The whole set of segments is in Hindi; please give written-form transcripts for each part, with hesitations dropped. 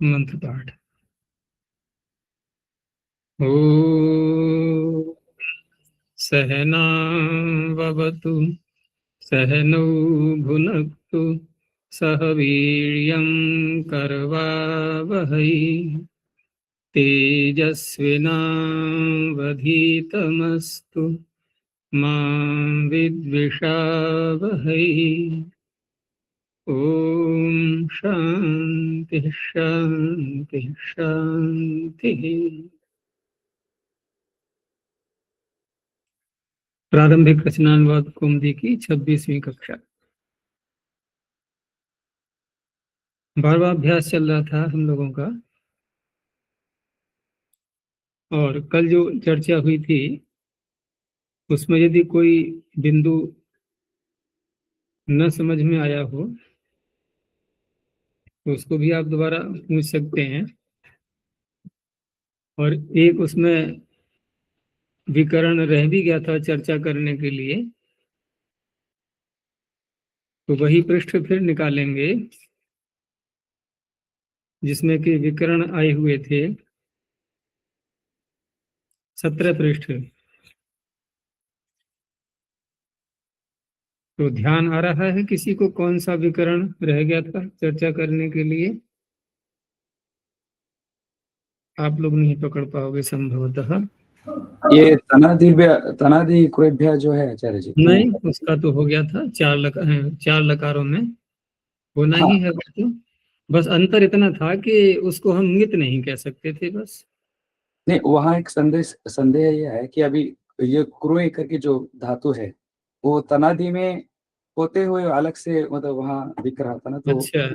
मंत्र पाठ। ओ सहनावतु सहनौ भुनक्तु सह वीर्यं करवावहै तेजस्विनावधीतमस्तु मा विद्विषावहै। ओम शांति शांति शांति। प्रारंभिक रचनानुवाद कुंभी की 26वीं कक्षा। 12वां अभ्यास चल रहा था हम लोगों का, और कल जो चर्चा हुई थी उसमें यदि कोई बिंदु न समझ में आया हो तो उसको भी आप दोबारा पूछ सकते हैं। और एक उसमें विकरण रह भी गया था चर्चा करने के लिए, तो वही पृष्ठ फिर निकालेंगे जिसमें कि विकरण आए हुए थे 17 पृष्ठ। तो ध्यान आ रहा है किसी को कौन सा विकरण रह गया था चर्चा करने के लिए? आप लोग नहीं पकड़ पाओगे संभवतः। ये तनादि क्रेभ्य जो है आचार्य जी, नहीं, उसका तो हो गया था। चार लकारों में होना ही है वो तो। बस अंतर इतना था कि उसको हम मित नहीं कह सकते थे बस। नहीं, वहाँ एक संदेह यह है कि अभी ये क्रोए करके जो धातु है वो तनादि में होते हुए अलग से मतलब वहाँ दिख रहा था ना, तो अच्छा,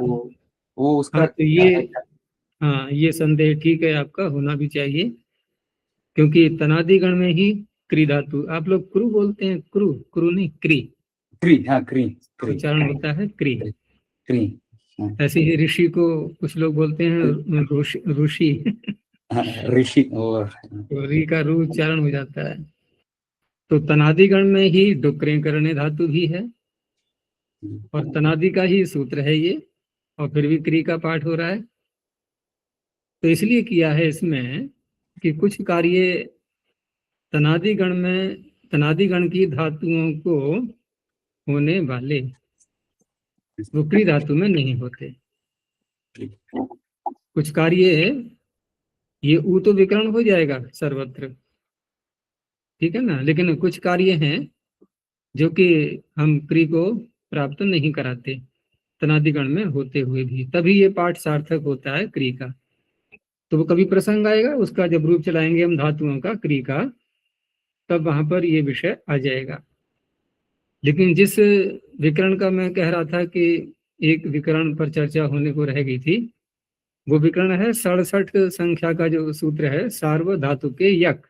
वो उसका हाँ तो ये संदेह ठीक है आपका, होना भी चाहिए, क्योंकि तनादि गण में ही क्री धातु, आप लोग क्रू बोलते हैं, क्रू क्रू नहीं क्री, क्री उच्चारण होता है क्री। क्री। ऐसे ही ऋषि को कुछ लोग बोलते हैं ऋषि ऋषि और तो री का रू उच्चारण हो जाता है। तो तनादि गण में ही डुक्रें करने धातु भी है और तनादि का ही सूत्र है ये, और फिर भी क्री का पाठ हो रहा है। तो इसलिए किया है इसमें कि कुछ कार्य तनादि गण में, तनादि गण की धातुओं को होने वाले क्री धातु में नहीं होते। कुछ कार्य ये ऊ तो विकरण हो जाएगा सर्वत्र, ठीक है ना, लेकिन कुछ कार्य हैं जो कि हम क्री को प्राप्त नहीं कराते तनादिगण में होते हुए भी, तभी ये पाठ सार्थक होता है क्री का। तो वो कभी प्रसंग आएगा उसका, जब रूप चलाएंगे हम धातुओं का क्री का, तब वहां पर ये विषय आ जाएगा। लेकिन जिस विकरण का मैं कह रहा था कि एक विकरण पर चर्चा होने को रह गई थी, वो विकरण है 67 संख्या का जो सूत्र है सार्वधातु के यक।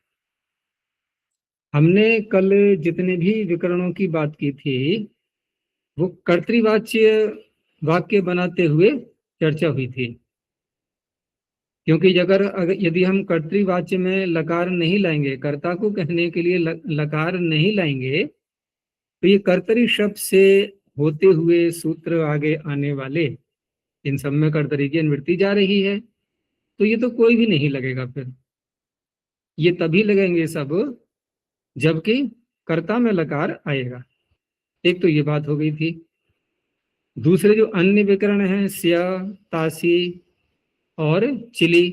हमने कल जितने भी विकरणों की बात की थी वो कर्तृवाच्य वाक्य बनाते हुए चर्चा हुई थी, क्योंकि अगर यदि हम कर्तृवाच्य में लकार नहीं लाएंगे, कर्ता को कहने के लिए लकार नहीं लाएंगे, तो ये कर्तरी शब्द से होते हुए सूत्र आगे आने वाले इन सब में कर्तरी की अनुवृत्ति जा रही है, तो ये तो कोई भी नहीं लगेगा। फिर ये तभी लगेंगे सब जबकि कर्ता में लकार आएगा। एक तो ये बात हो गई थी। दूसरे जो अन्य विकरण हैं स्या, तासी और चिली,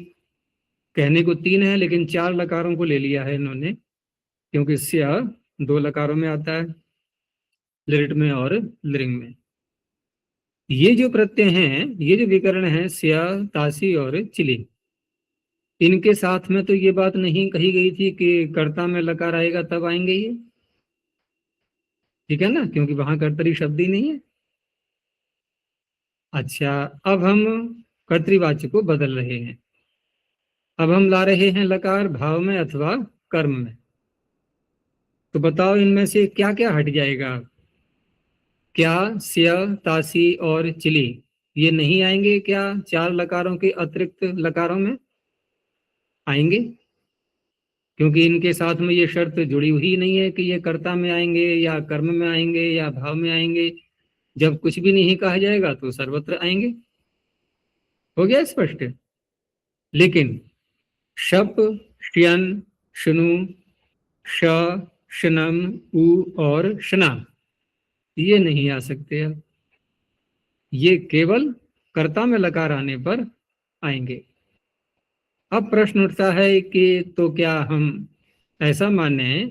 कहने को 3 है लेकिन 4 लकारों को ले लिया है इन्होंने, क्योंकि स्या 2 लकारों में आता है, लिरिट में और लिरिंग में। ये जो प्रत्यय हैं, ये जो विकरण हैं स्या, तासी और चिली, इनके साथ में तो ये बात नहीं कही गई थी कि कर्ता में लकार आएगा तब आएंगे ये, ठीक है ना, क्योंकि वहां कर्तरी शब्द ही नहीं है। अच्छा, अब हम कर्तृवाच्य को बदल रहे हैं। अब हम ला रहे हैं लकार भाव में अथवा कर्म में। तो बताओ इनमें से क्या क्या हट जाएगा? क्या स्या, तासी और चिली ये नहीं आएंगे क्या 4 लकारों के अतिरिक्त लकारों में? आएंगे, क्योंकि इनके साथ में ये शर्त जुड़ी हुई नहीं है कि ये कर्ता में आएंगे या कर्म में आएंगे या भाव में आएंगे। जब कुछ भी नहीं कहा जाएगा तो सर्वत्र आएंगे। हो गया स्पष्ट? लेकिन शप, श्यन, शनु, श, शनम, उ और शना ये नहीं आ सकते। अब ये केवल कर्ता में लकार आने पर आएंगे। अब प्रश्न उठता है कि तो क्या हम ऐसा माने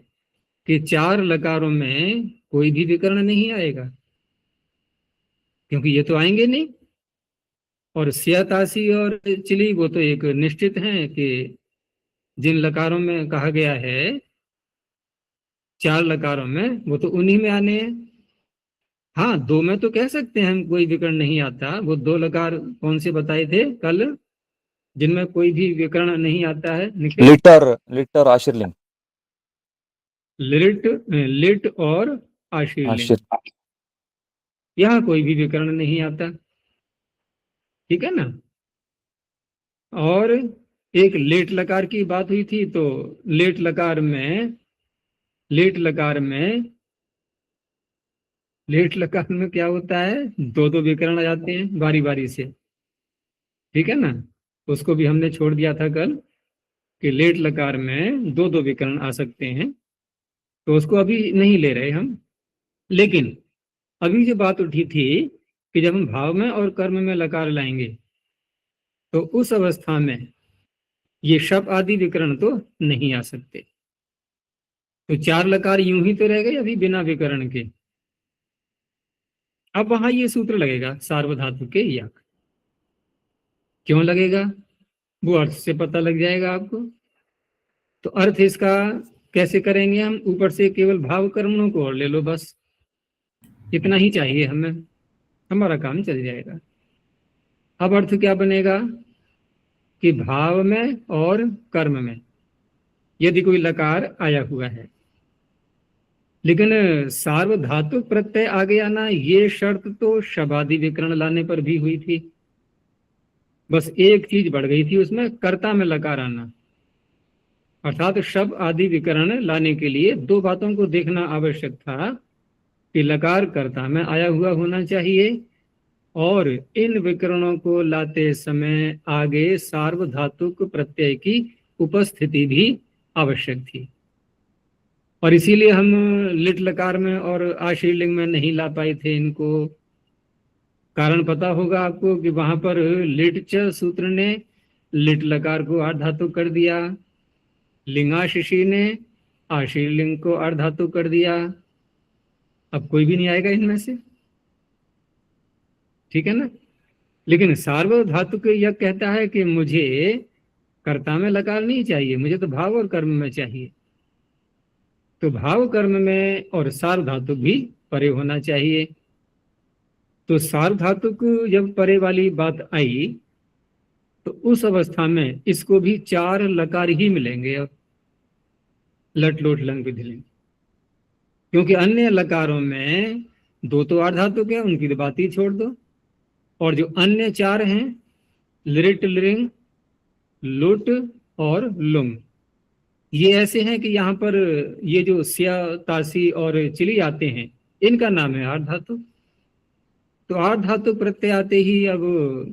कि 4 लकारों में कोई भी विकर्ण नहीं आएगा, क्योंकि ये तो आएंगे नहीं। और स्या, तासी और चिली वो तो एक निश्चित हैं कि जिन लकारों में कहा गया है 4 लकारों में, वो तो उन्हीं में आने हैं। हाँ, 2 में तो कह सकते हैं हम कोई विकर्ण नहीं आता। वो 2 लकार कौन से बताए थे कल जिनमें कोई भी विकर्ण नहीं आता है? निखिल? लिटर आशीर्लिंग, लिट, लिट और आशीर्लिंग, यहाँ कोई भी विकर्ण नहीं आता। ठीक है ना। और एक लेट लकार की बात हुई थी, तो लेट लकार में क्या होता है? 2 विकर्ण आ जाते हैं बारी बारी से। ठीक है ना। उसको भी हमने छोड़ दिया था कल कि लेट लकार में 2 विकर्ण आ सकते हैं, तो उसको अभी नहीं ले रहे हम। लेकिन अभी जो बात उठी थी कि जब हम भाव में और कर्म में लकार लाएंगे तो उस अवस्था में ये शप आदि विकर्ण तो नहीं आ सकते। तो 4 लकार यूं ही तो रह गए अभी बिना विकर्ण के। अब वहां ये सूत्र लगेगा सार्वधातु के यक। क्यों लगेगा? वो अर्थ से पता लग जाएगा आपको। तो अर्थ इसका कैसे करेंगे हम? ऊपर से केवल भाव कर्मणों को और ले लो, बस इतना ही चाहिए हमें, हमारा काम चल जाएगा। अब अर्थ क्या बनेगा कि भाव में और कर्म में यदि कोई लकार आया हुआ है, लेकिन सार्वधातुक प्रत्यय आ गया ना, ये शर्त तो शबादि विकरण लाने पर भी हुई थी। बस एक चीज बढ़ गई थी उसमें, कर्ता में लकार आना। अर्थात शब आदि विकरण लाने के लिए 2 बातों को देखना आवश्यक था कि लकार कर्ता में आया हुआ होना चाहिए और इन विकरणों को लाते समय आगे सार्वधातुक प्रत्यय की उपस्थिति भी आवश्यक थी। और इसीलिए हम लिट लकार में और आशीर्लिंग में नहीं ला पाए थे इनको। कारण पता होगा आपको कि वहां पर लिट च सूत्र ने लिट लकार को अर्धातु कर दिया, लिंगाशिशी ने आशीर्लिंग को अर्धातु कर दिया। अब कोई भी नहीं आएगा इनमें से। ठीक है ना। लेकिन सार्वधातुक यह कहता है कि मुझे कर्ता में लकार नहीं चाहिए, मुझे तो भाव और कर्म में चाहिए। तो भाव कर्म में और सार्वधातुक भी परे होना चाहिए। तो सार्वधातुक जब परे वाली बात आई तो उस अवस्था में इसको भी 4 लकार ही मिलेंगे। अब लट लोट लंग विधिलिंग, क्योंकि अन्य लकारों में 2 तो अर्धातुक है, उनकी तो बात ही छोड़ दो। और जो अन्य 4 हैं लिट, लिंग, लुट और लुंग, ये ऐसे हैं कि यहाँ पर ये जो स्या, तासी और चिली आते हैं इनका नाम है अर्धातु। तो अर्धातु प्रत्यय आते ही अब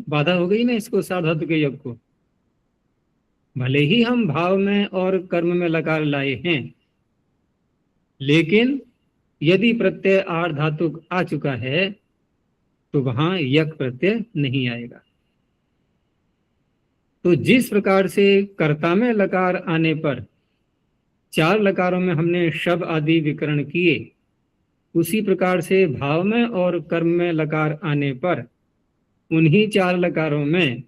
बाधा हो गई ना इसको, सार्वधातु के योग को। भले ही हम भाव में और कर्म में लकार लाए हैं, लेकिन यदि प्रत्यय अर्धातुक आ चुका है तो वहां यक प्रत्यय नहीं आएगा। तो जिस प्रकार से कर्ता में लकार आने पर 4 लकारों में हमने शब आदि विकरण किए, उसी प्रकार से भाव में और कर्म में लकार आने पर उन्हीं 4 लकारों में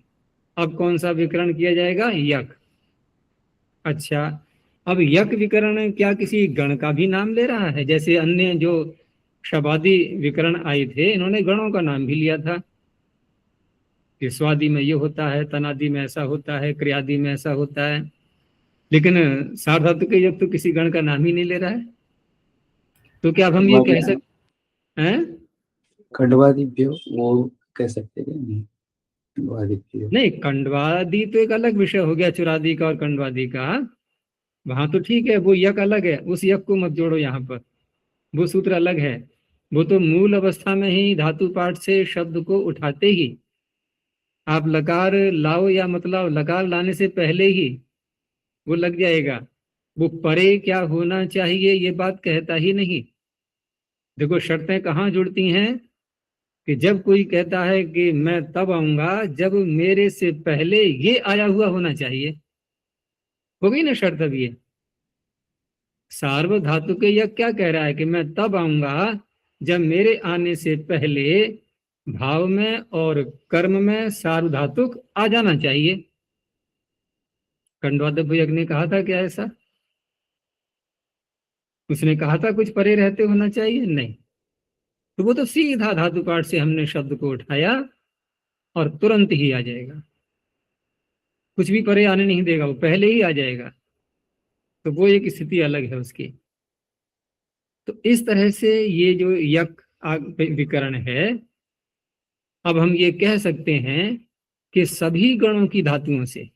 अब कौन सा विकरण किया जाएगा? यक। अच्छा, अब यक विकरण क्या किसी गण का भी नाम ले रहा है? जैसे अन्य जो शबादी विकरण आए थे इन्होंने गणों का नाम भी लिया था कि स्वादि में ये होता है, तनादि में ऐसा होता है, क्रियादि में ऐसा होता है। लेकिन सार्वधातु के योग तो किसी गण का नाम ही नहीं ले रहा है। तो क्या अब हम ये कह सकते हैं? खंडवादिभ्यो वो कह सकते हैं नहीं? खंडवादिभ्यो नहीं, खंडवादी तो एक अलग विषय हो गया, चुरादी का और खंडवादी का। वहां तो ठीक है, वो यक अलग है, उस यक को मत जोड़ो यहाँ पर, वो सूत्र अलग है। वो तो मूल अवस्था में ही धातु पाठ से शब्द को उठाते ही आप लकार लाओ या मत लाओ, लकार लाने से पहले ही वो लग जाएगा। वो परे क्या होना चाहिए ये बात कहता ही नहीं। देखो शर्तें कहाँ जुड़ती हैं कि जब कोई कहता है कि मैं तब आऊंगा जब मेरे से पहले ये आया हुआ होना चाहिए, हो गई ना शर्त। अब ये सार्वधातुक यह क्या कह रहा है कि मैं तब आऊंगा जब मेरे आने से पहले भाव में और कर्म में सार्वधातुक आ जाना चाहिए। कंडवादभ यज्ञ ने कहा था क्या ऐसा? उसने कहा था कुछ परे रहते होना चाहिए? नहीं। तो वो तो सीधा धातु पाठ से हमने शब्द को उठाया और तुरंत ही आ जाएगा, कुछ भी परे आने नहीं देगा, वो पहले ही आ जाएगा। तो वो एक स्थिति अलग है उसकी। तो इस तरह से ये जो यक विकरण है, अब हम ये कह सकते हैं कि सभी गणों की धातुओं से,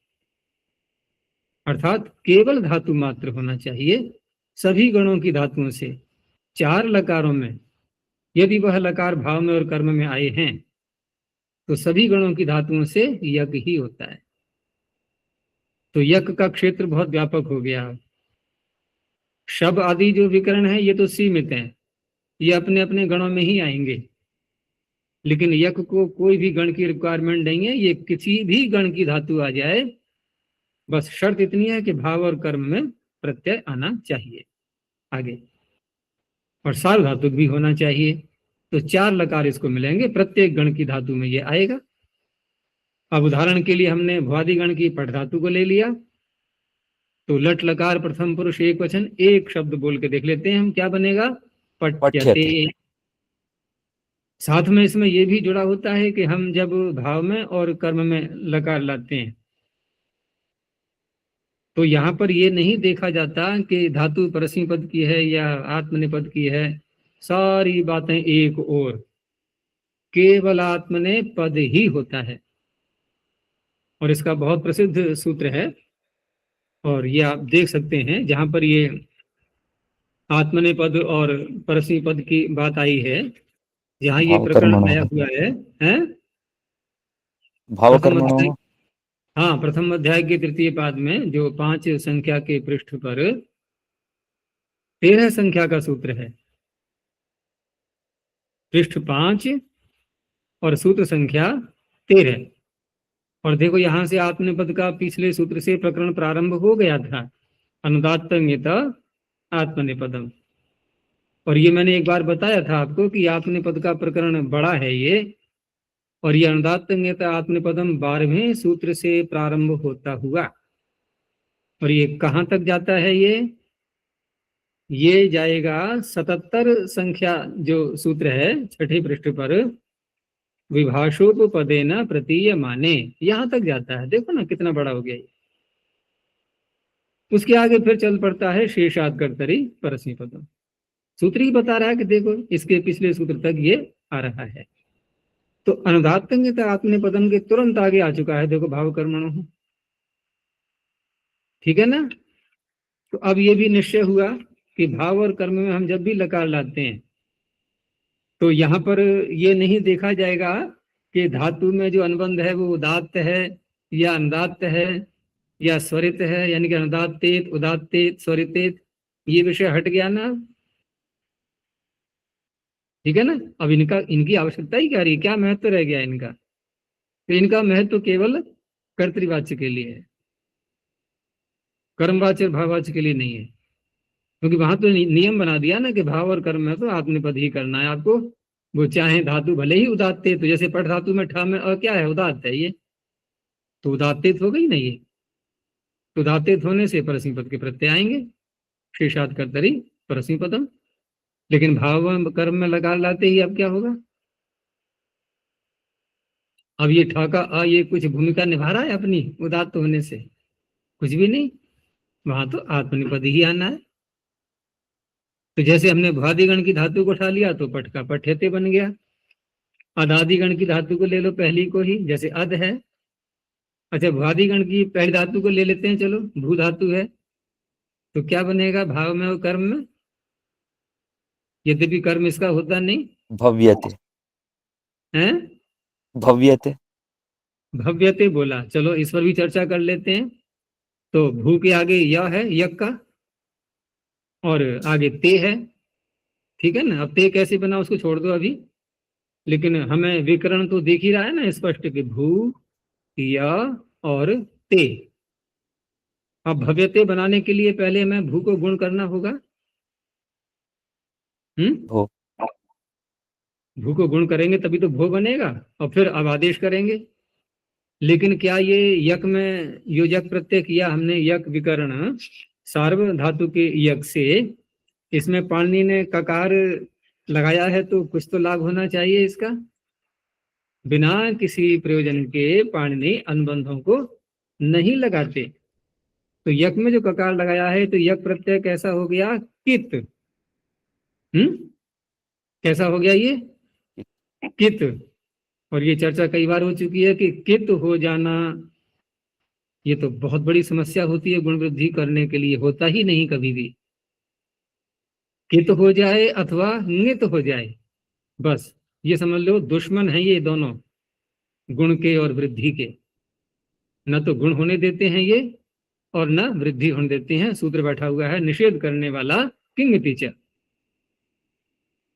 अर्थात केवल धातु मात्र होना चाहिए, सभी गणों की धातुओं से चार लकारों में यदि वह लकार भाव में और कर्म में आए हैं तो सभी गणों की धातुओं से यक ही होता है। तो यक का क्षेत्र बहुत व्यापक हो गया। शब आदि जो विकरण है ये तो सीमित हैं, ये अपने अपने गणों में ही आएंगे। लेकिन यक को कोई भी गण की रिक्वायरमेंट नहीं है, ये किसी भी गण की धातु आ जाए, बस शर्त इतनी है कि भाव और कर्म में प्रत्यय आना चाहिए आगे, और सार्वधातुक भी होना चाहिए। तो चार लकार इसको मिलेंगे, प्रत्येक गण की धातु में ये आएगा। अब उदाहरण के लिए हमने भ्वादि गण की पठ धातु को ले लिया, तो लट लकार प्रथम पुरुष एक वचन, एक शब्द बोल के देख लेते हैं हम क्या बनेगा, पठ्यते। पठ्यते। साथ में इसमें यह भी जुड़ा होता है कि हम जब भाव में और कर्म में लकार लाते हैं तो यहाँ पर ये नहीं देखा जाता कि धातु परस्मी पद की है या आत्मनेपद की है, सारी बातें एक और, केवल आत्मनेपद ही होता है। और इसका बहुत प्रसिद्ध सूत्र है, और ये आप देख सकते हैं जहां पर ये आत्मनेपद और परस्मी पद की बात आई है, जहां ये भाव प्रकरण कर्मणो आया हुआ है, हैं? भाव प्रथम अध्याय, कर्मणो। हाँ प्रथम अध्याय के तृतीय पाद में जो 5 संख्या के पृष्ठ पर 13 संख्या का सूत्र है, पृष्ठ 5 और सूत्र संख्या 13। और देखो यहां से आत्मनेपद का पिछले सूत्र से प्रकरण प्रारंभ हो गया था, अनुदात्तंगित आत्मनेपदम। और ये मैंने एक बार बताया था आपको कि आत्मनेपद का प्रकरण बड़ा है ये, और ये अनुदात्तंगित आत्मनेपदम 12वें सूत्र से प्रारंभ होता हुआ, और ये कहाँ तक जाता है, ये जाएगा 77 संख्या जो सूत्र है छठे पृष्ठ पर, विभाषोपदेन प्रतीयमाने, यहां तक जाता है। देखो ना कितना बड़ा हो गया ये। उसके आगे फिर चल पड़ता है शेषाद कर्तरी परस्मी पदम। सूत्र ही बता रहा है कि देखो इसके पिछले सूत्र तक ये आ रहा है। तो अनुदात्तंगित आत्मनेपदम के तुरंत आगे आ चुका है, देखो भाव कर्मणो, ठीक है ना। तो अब ये भी निश्चय हुआ कि भाव और कर्म में हम जब भी लकार लाते हैं तो यहाँ पर ये नहीं देखा जाएगा कि धातु में जो अनुबंध है वो उदात्त है या अनुदात्त है या स्वरित है, यानी कि अनुदात्तेत उदात्तेत स्वरितेत, ये विषय हट गया ना, ठीक है ना। अब इनकी आवश्यकता ही क्या रही, क्या महत्व रह गया इनका? तो इनका महत्व केवल कर्तृवाच्य के लिए है, कर्मवाच्य और भाववाच्य के लिए नहीं है। क्योंकि वहां तो नियम बना दिया ना कि भाव और कर्म में तो आत्मनेपद ही करना है आपको, वो चाहे धातु भले ही उदात्ते, तो जैसे पठ धातु में ठा में क्या है, उदात्त है ये, तो उदात्तित हो गई ना ये। तो उदात्तित होने से परस्मी पद के प्रत्यय आएंगे, शेषाद कर्तरी परस्मी पदम। लेकिन भाव कर्म में लगा लाते ही अब क्या होगा, अब ये ठाका आ ये कुछ भूमिका निभा रहा है अपनी उदात्त होने से? कुछ भी नहीं, वहां तो आत्मनिपद ही आना है। तो जैसे हमने भ्वादिगण की धातु को उठा लिया तो पठ का पठ्यते बन गया। अदादिगण की धातु को ले लो पहली को ही, जैसे अद है। अच्छा भ्वादिगण की पहली धातु को ले लेते हैं, चलो भू धातु है, तो क्या बनेगा भाव में और कर्म में? यद्यपि कर्म इसका होता नहीं भव्यते। है, भव्यते। भव्यते बोला, चलो इस पर भी चर्चा कर लेते हैं। तो भू के आगे य है, यक का, और आगे ते है, ठीक है ना। अब ते कैसे बना उसको छोड़ दो अभी, लेकिन हमें विकरण तो दिख ही रहा है ना स्पष्ट कि भू, य और ते। अब भव्यते बनाने के लिए पहले हमें भू को गुण करना होगा। भो भू को गुण करेंगे तभी तो भो बनेगा, और फिर अब आदेश करेंगे। लेकिन क्या ये यक में योजक प्रत्यय किया हमने, यक विकर्ण सार्व धातु के यक से, इसमें पाणिनि ने ककार लगाया है, तो कुछ तो लाभ होना चाहिए इसका। बिना किसी प्रयोजन के पाणिनि अनुबंधों को नहीं लगाते। तो यक में जो ककार लगाया है, तो यक प्रत्यय कैसा हो गया, कित। कैसा हो गया ये, कित। और ये चर्चा कई बार हो चुकी है कि कित हो जाना ये तो बहुत बड़ी समस्या होती है, गुण वृद्धि करने के लिए होता ही नहीं कभी भी। कित हो जाए अथवा नित हो जाए, बस ये समझ लो दुश्मन है ये दोनों, गुण के और वृद्धि के। न तो गुण होने देते हैं ये, और न वृद्धि होने देते हैं। सूत्र बैठा हुआ है, निषेध करने वाला किंग टीचर,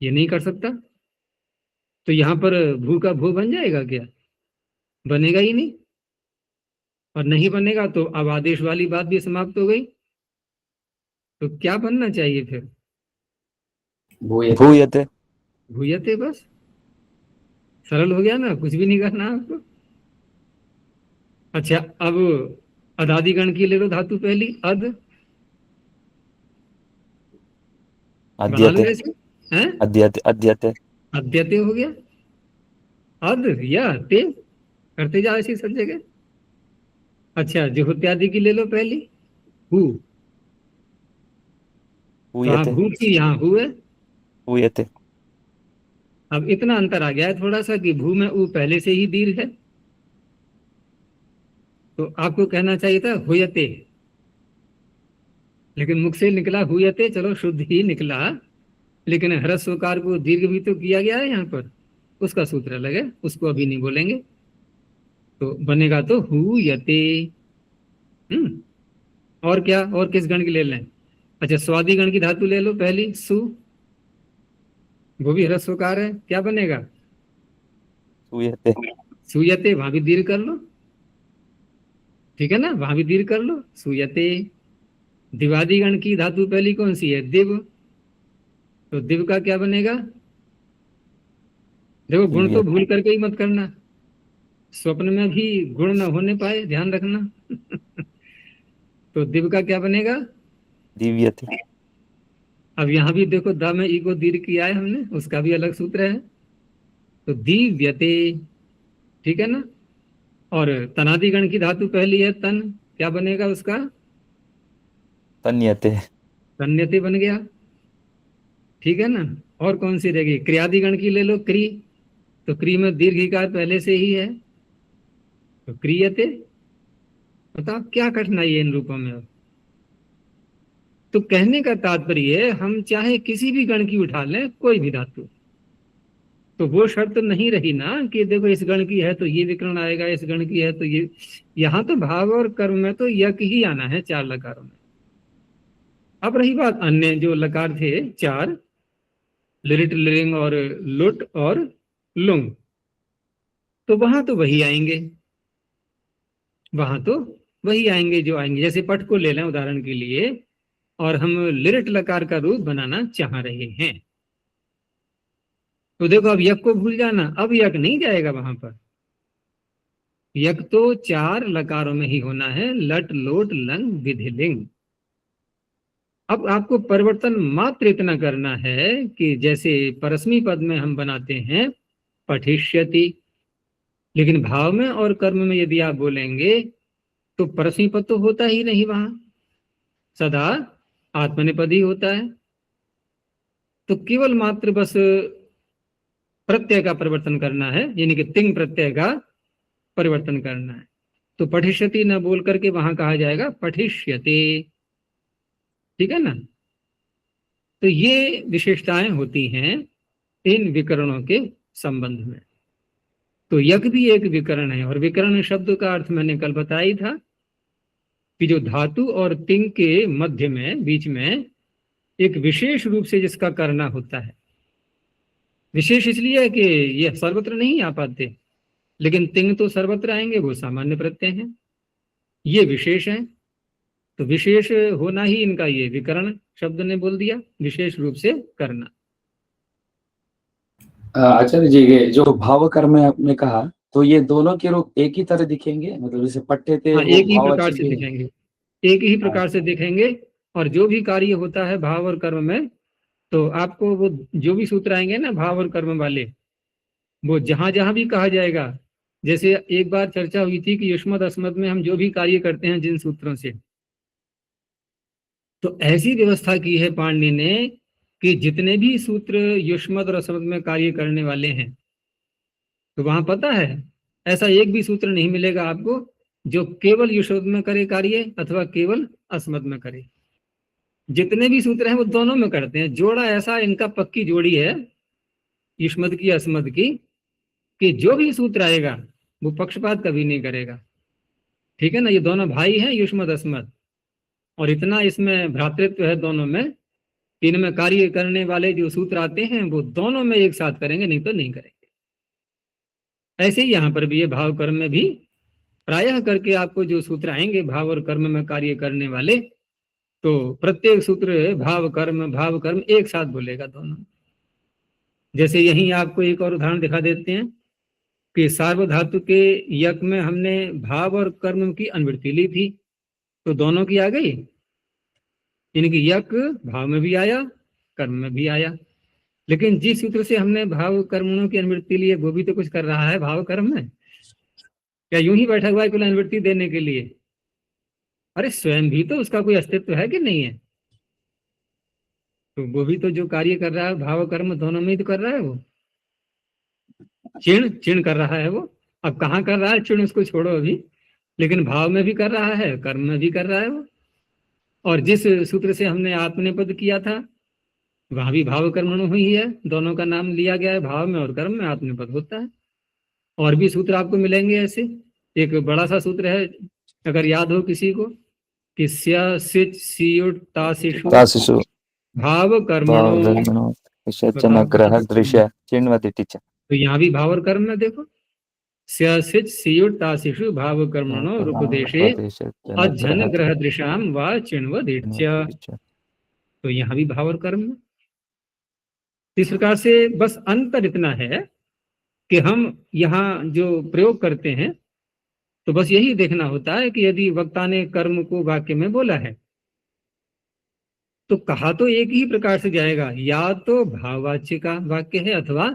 ये नहीं कर सकता। तो यहां पर भू का भू बन जाएगा क्या, बनेगा ही नहीं। और नहीं बनेगा तो अब आदेश वाली बात भी समाप्त हो गई। तो क्या बनना चाहिए फिर, भूयते भूयते, बस सरल हो गया ना, कुछ भी नहीं करना आपको। अच्छा, अब अदादिगण की ले लो धातु पहली, अद, बना लो अद्यते ऐसे, हैं, अद्यते अद्यते अद्यते हो गया। अद या ते करते जाओ ऐसी सब जगह। अच्छा, जुहुत्यादि की ले लो पहली, हु, वहां भूयते भू की यहाँ हु है। भूयते अब इतना अंतर आ गया है थोड़ा सा कि भू में ऊ पहले से ही दीर्घ है, तो आपको कहना चाहिए था हुयते, लेकिन मुख से निकला हुयते, चलो शुद्ध ही निकला। लेकिन ह्रस्वकार को दीर्घ भी तो किया गया है यहाँ पर, उसका सूत्र अलग है, उसको अभी नहीं बोलेंगे। तो बनेगा तो हुयते। और क्या, और किस गण की ले लें। अच्छा, स्वादि गण की धातु ले लो पहली, सु, वो भी ह्रस्वकार है, क्या बनेगा, सूयते सुयते, वहां भी दीर्घ कर लो, ठीक है ना, वहां भी दीर्घ कर लो, सुयते। दिवादी गण की धातु पहली कौन सी है, दिव, तो दिव का क्या बनेगा। देखो गुण तो दिव्यते भूल करके ही मत करना, स्वप्न में भी गुण न होने पाए, ध्यान रखना। तो दिव का क्या बनेगा। दिव्यते अब यहां भी देखो द में ई को दीर्घ किया है हमने, उसका भी अलग सूत्र है। तो दिव्यते, ठीक है ना। और तनादि गण की धातु पहली है तन, क्या बनेगा उसका, तन्यते तन्यते बन गया, ठीक है ना। और कौन सी रहेगी, क्रियादि गण की ले लो, क्री, तो क्री में दीर्घिकार पहले से ही है, तो क्रियते। बताओ क्या कठिनाई है इन रूपों में। अब तो कहने का तात्पर्य है, हम चाहे किसी भी गण की उठा लें, कोई भी धातु, तो वो शर्त नहीं रही ना कि देखो इस गण की है तो ये विकरण आएगा, इस गण की है तो ये। यहां तो भाव और कर्म में तो यक ही आना है, चार लकारों में। अब रही बात अन्य जो लकार थे चार, लिरिट, लिरिंग और लुट और लुंग, तो वहां तो वही आएंगे, वहां तो वही आएंगे जो आएंगे। जैसे पट को ले लें उदाहरण के लिए, और हम लिरिट लकार का रूप बनाना चाह रहे हैं, तो देखो अब यक को भूल जाना, अब यक नहीं जाएगा वहां पर। यक तो चार लकारों में ही होना है, लट लोट लंग विधिलिंग। अब आपको परिवर्तन मात्र इतना करना है कि जैसे परस्मी पद में हम बनाते हैं पठिष्यति, लेकिन भाव में और कर्म में यदि आप बोलेंगे तो परस्मी पद तो होता ही नहीं वहां, सदा आत्मनेपद ही होता है। तो केवल मात्र बस प्रत्यय का परिवर्तन करना है, यानी कि तिंग प्रत्यय का परिवर्तन करना है। तो पठिष्यति न बोल करके वहां कहा जाएगा पठिष्यते, ठीक है ना। तो ये विशेषताएं होती हैं इन विकरणों के संबंध में। तो यक भी एक विकर्ण है। और विकर्ण शब्द का अर्थ मैंने कल बताया ही था कि जो धातु और तिंग के मध्य में, बीच में एक विशेष रूप से जिसका करना होता है। विशेष इसलिए है कि ये सर्वत्र नहीं आ पाते, लेकिन तिंग तो सर्वत्र आएंगे, वो सामान्य प्रत्यय हैं, ये विशेष हैं। तो विशेष होना ही इनका ये विकर्ण शब्द ने बोल दिया, विशेष रूप से करना। आचार्य जी, ये जो भाव कर्म आपने कहा, तो ये दोनों के रूप एक ही तरह दिखेंगे, मतलब जैसे पट्टे थे हाँ, वो एक ही प्रकार भाववाचक से भी है। दिखेंगे, एक ही प्रकार से दिखेंगे। और जो भी कार्य होता है भाव और कर्म में, तो आपको वो जो भी सूत्र आएंगे ना भाव और कर्म वाले, वो जहां जहां भी कहा जाएगा, जैसे एक बार चर्चा हुई थी कि युष्मद अस्मद में हम जो भी कार्य करते हैं जिन सूत्रों से, तो ऐसी व्यवस्था की है पाणिनि ने कि जितने भी सूत्र युष्मद और अस्मद में कार्य करने वाले हैं, तो वहां पता है ऐसा एक भी सूत्र नहीं मिलेगा आपको जो केवल युष्मद में करे कार्य अथवा केवल अस्मद में करे। जितने भी सूत्र हैं वो दोनों में करते हैं। जोड़ा ऐसा इनका पक्की जोड़ी है युष्मद की अस्मद की, कि जो भी सूत्र आएगा वो पक्षपात कभी नहीं करेगा। ठीक है ना, ये दोनों भाई हैं युष्मद अस्मद, और इतना इसमें भ्रातृत्व है दोनों में, इनमें कार्य करने वाले जो सूत्र आते हैं वो दोनों में एक साथ करेंगे, नहीं तो नहीं करेंगे। ऐसे ही यहाँ पर भी ये भाव कर्म में भी प्रायः करके आपको जो सूत्र आएंगे भाव और कर्म में कार्य करने वाले, तो प्रत्येक सूत्र भाव कर्म एक साथ बोलेगा दोनों। जैसे यहीं आपको एक और उदाहरण दिखा देते हैं कि सार्वधातु के यक में हमने भाव और कर्म की अनुवृत्ति ली थी, तो दोनों की आ गई। इनकी यक भाव में भी आया, कर्म में भी आया। लेकिन जिस सूत्र से हमने भाव कर्मों की अनुवृत्ति ली है वो भी तो कुछ कर रहा है भाव कर्म में, क्या यूं ही बैठा हुआ है केवल अनुवृत्ति देने के लिए? अरे स्वयं भी तो उसका कोई अस्तित्व है कि नहीं है? तो वो भी तो जो कार्य कर रहा है भाव कर्म दोनों में ही तो कर रहा है। वो चिण चिण कर रहा है वो। अब कहाँ कर रहा है चिण उसको छोड़ो अभी, लेकिन भाव में भी कर रहा है, कर्म में भी कर रहा है वो। और जिस सूत्र से हमने आत्मनेपद किया था वहां भी भाव कर्मणु हुई है, दोनों का नाम लिया गया है, भाव में और कर्म में आत्मनेपद होता है। और भी सूत्र आपको मिलेंगे ऐसे। एक बड़ा सा सूत्र है, अगर याद हो किसी को, कि स्या सिच सियुट तासिषु तासिषु भाव कर्मणो। भावधर्मणो विषयचन ग्रह दृश्य चिन्वति च। तो यहाँ भी भाव और कर्म में देखो, स्या सिच सियुट तासिषु भाव कर्मणो रूपदेशे अध्यन ग्रह दृशाम व चिन्वदिच्य। तो यहाँ भी भाव और कर्म में। इस प्रकार से बस अंतर इतना है कि हम यहाँ जो प्रयोग करते हैं तो बस यही देखना होता है कि यदि वक्ता ने कर्म को वाक्य में बोला है तो कहा तो एक ही प्रकार से जाएगा, या तो भाववाच्य का वाक्य है अथवा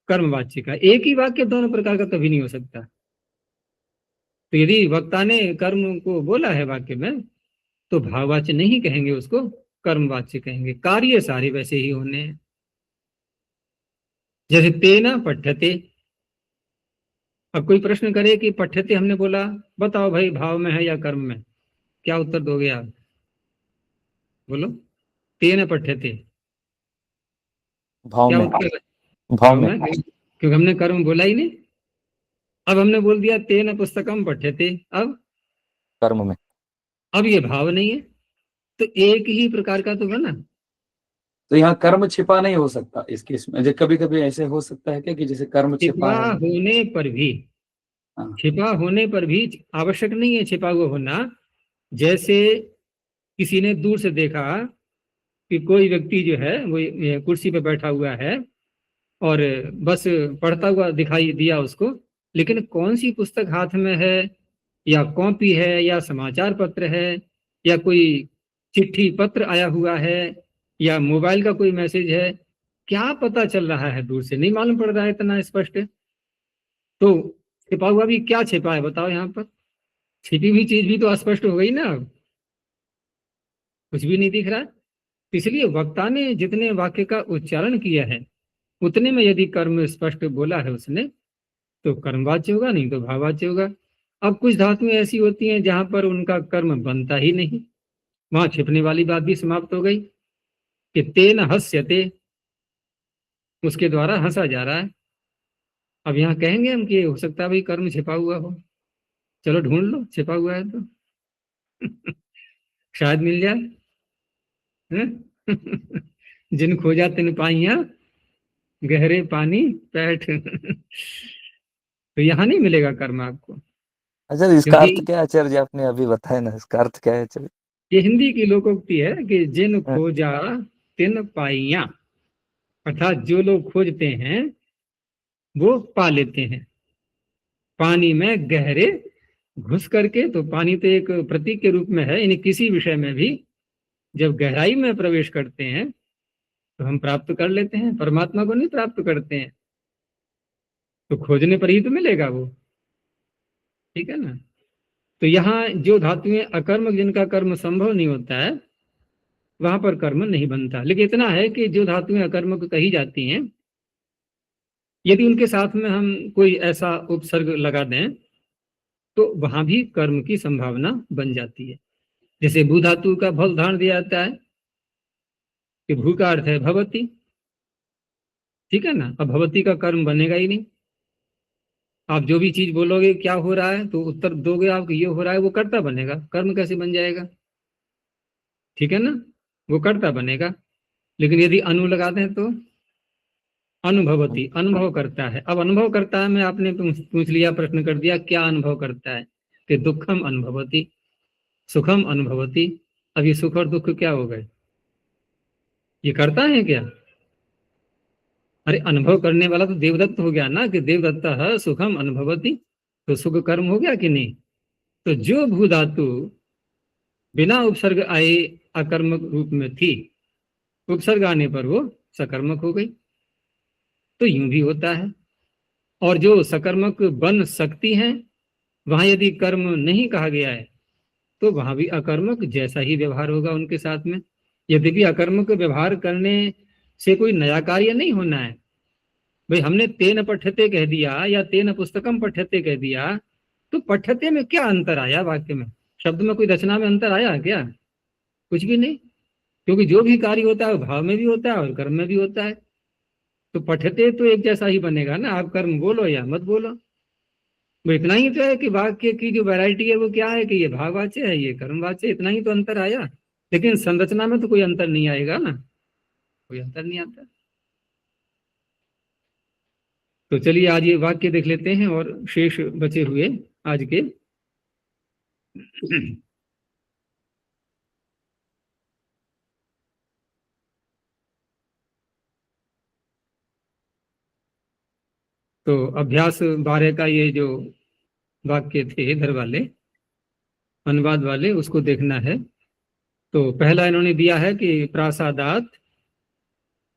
कर्मवाच्य का। एक ही वाक्य दोनों प्रकार का कभी नहीं हो सकता। तो यदि वक्ता ने कर्म को बोला है वाक्य में तो भाववाच्य नहीं कहेंगे, उसको कर्मवाच्य कहेंगे। कार्य सारे वैसे ही होने हैं। जैसे तेना पठ्यते, अब कोई प्रश्न करे कि पठ्यते हमने बोला, बताओ भाई भाव में है या कर्म में, क्या उत्तर दोगे आप? बोलो। तेना पठ्यते भाव क्या में, उत्तर? भाव में। क्योंकि हमने कर्म बोला ही नहीं। अब हमने बोल दिया तेना पुस्तकम पठ्यते, अब कर्म में। अब ये भाव नहीं है, तो एक ही प्रकार का तो बना। तो यहाँ कर्म छिपा नहीं हो सकता इस केस में? कभी कभी ऐसे हो सकता है क्या कि जैसे कर्म छिपा है? होने पर भी, छिपा होने पर भी आवश्यक नहीं है छिपा हुआ होना। जैसे किसी ने दूर से देखा कि कोई व्यक्ति जो है वो कुर्सी पे बैठा हुआ है और बस पढ़ता हुआ दिखाई दिया उसको, लेकिन कौन सी पुस्तक हाथ में है, या कॉपी है, या समाचार पत्र है, या कोई चिट्ठी पत्र आया हुआ है, या मोबाइल का कोई मैसेज है, क्या पता चल रहा है? दूर से नहीं मालूम पड़ रहा है इतना स्पष्ट। तो छिपा हुआ भी क्या छिपा है बताओ? यहाँ पर छिपी हुई चीज भी तो अस्पष्ट हो गई ना, कुछ भी नहीं दिख रहा। इसलिए वक्ता ने जितने वाक्य का उच्चारण किया है उतने में यदि कर्म स्पष्ट बोला है उसने तो कर्मवाच्य होगा, नहीं तो भाववाच्य होगा। अब कुछ धातुएं ऐसी होती हैं जहां पर उनका कर्म बनता ही नहीं, वहां छिपने वाली बात भी समाप्त हो गई कि तेन हस्यते, उसके द्वारा हंसा जा रहा है। अब यहाँ कहेंगे हम कि हो सकता है भाई कर्म छिपा हुआ हो, चलो ढूंढ लो, छिपा हुआ है तो शायद मिल जाए, हैं? जिन खोजा तिन पाइया, गहरे पानी पैठ तो यहाँ नहीं मिलेगा कर्म आपको, आचार्य इसका क्योंकि अर्थ क्या है आचार्य, आपने अभी बताया ना, इसका अर्थ क्या है आचार्य? ये हिंदी की लोकोक्ति है कि जिन हाँ। खोजा तिन पाइया, अर्थात जो लोग खोजते हैं वो पा लेते हैं। पानी में गहरे घुस करके, तो पानी तो एक प्रतीक के रूप में है, यानी किसी विषय में भी जब गहराई में प्रवेश करते हैं तो हम प्राप्त कर लेते हैं, परमात्मा को नहीं प्राप्त करते हैं, तो खोजने पर ही तो मिलेगा वो, ठीक है ना। तो यहाँ जो धातुएं अकर्मक, जिनका कर्म संभव नहीं होता है, वहां पर कर्म नहीं बनता। लेकिन इतना है कि जो धातुएं अकर्मक कही जाती हैं, यदि उनके साथ में हम कोई ऐसा उपसर्ग लगा दें तो वहां भी कर्म की संभावना बन जाती है। जैसे भू धातु का भव धारण दिया जाता है कि भू का अर्थ है भवती, ठीक है ना। अब भवती का कर्म बनेगा ही नहीं, आप जो भी चीज बोलोगे क्या हो रहा है तो उत्तर दोगे आप कि ये हो रहा है, वो कर्ता बनेगा, कर्म कैसे बन जाएगा, ठीक है ना, वो कर्ता बनेगा। लेकिन यदि अनु लगा दें तो अनुभवती, अनुभव करता है। अब अनुभव करता है में आपने पूछ लिया, प्रश्न कर दिया क्या अनुभव करता है, कि दुखम अनुभवती, सुखम अनुभवती। अब ये सुख और दुख क्या हो गए, ये करता है क्या? अरे अनुभव करने वाला तो देवदत्त हो गया ना, कि देवदत्त सुखम अनुभवती, तो सुख कर्म हो गया कि नहीं। तो जो भू धातु बिना उपसर्ग आए अकर्मक रूप में थी, उपसर्ग आने पर वो सकर्मक हो गई, तो यूं भी होता है। और जो सकर्मक बन सकती हैं, वहां यदि कर्म नहीं कहा गया है तो वहां भी अकर्मक जैसा ही व्यवहार होगा उनके साथ में। यद्यपि अकर्मक व्यवहार करने से कोई नया कार्य नहीं होना है। भाई हमने तेन पठ्यते कह दिया या तेन पुस्तकम पठ्यते कह दिया, तो पठ्यते में क्या अंतर आया, वाक्य में, शब्द में कोई रचना में अंतर आया क्या? कुछ भी नहीं, क्योंकि जो भी कार्य होता है वो भाव में भी होता है और कर्म में भी होता है। तो पठ्यते तो एक जैसा ही बनेगा ना, आप कर्म बोलो या मत बोलो। वो इतना ही तो है कि वाक्य की जो वैरायटी है वो क्या है, कि ये भाववाच्य है, ये कर्मवाच्य, इतना ही तो अंतर आया। लेकिन संरचना में तो कोई अंतर नहीं आएगा ना, कोई अंतर नहीं आता। तो चलिए आज ये वाक्य देख लेते हैं और शेष बचे हुए आज के तो अभ्यास 12 का ये जो वाक्य थे इधर वाले, अनुवाद वाले, उसको देखना है। तो पहला इन्होंने दिया है कि प्रासादात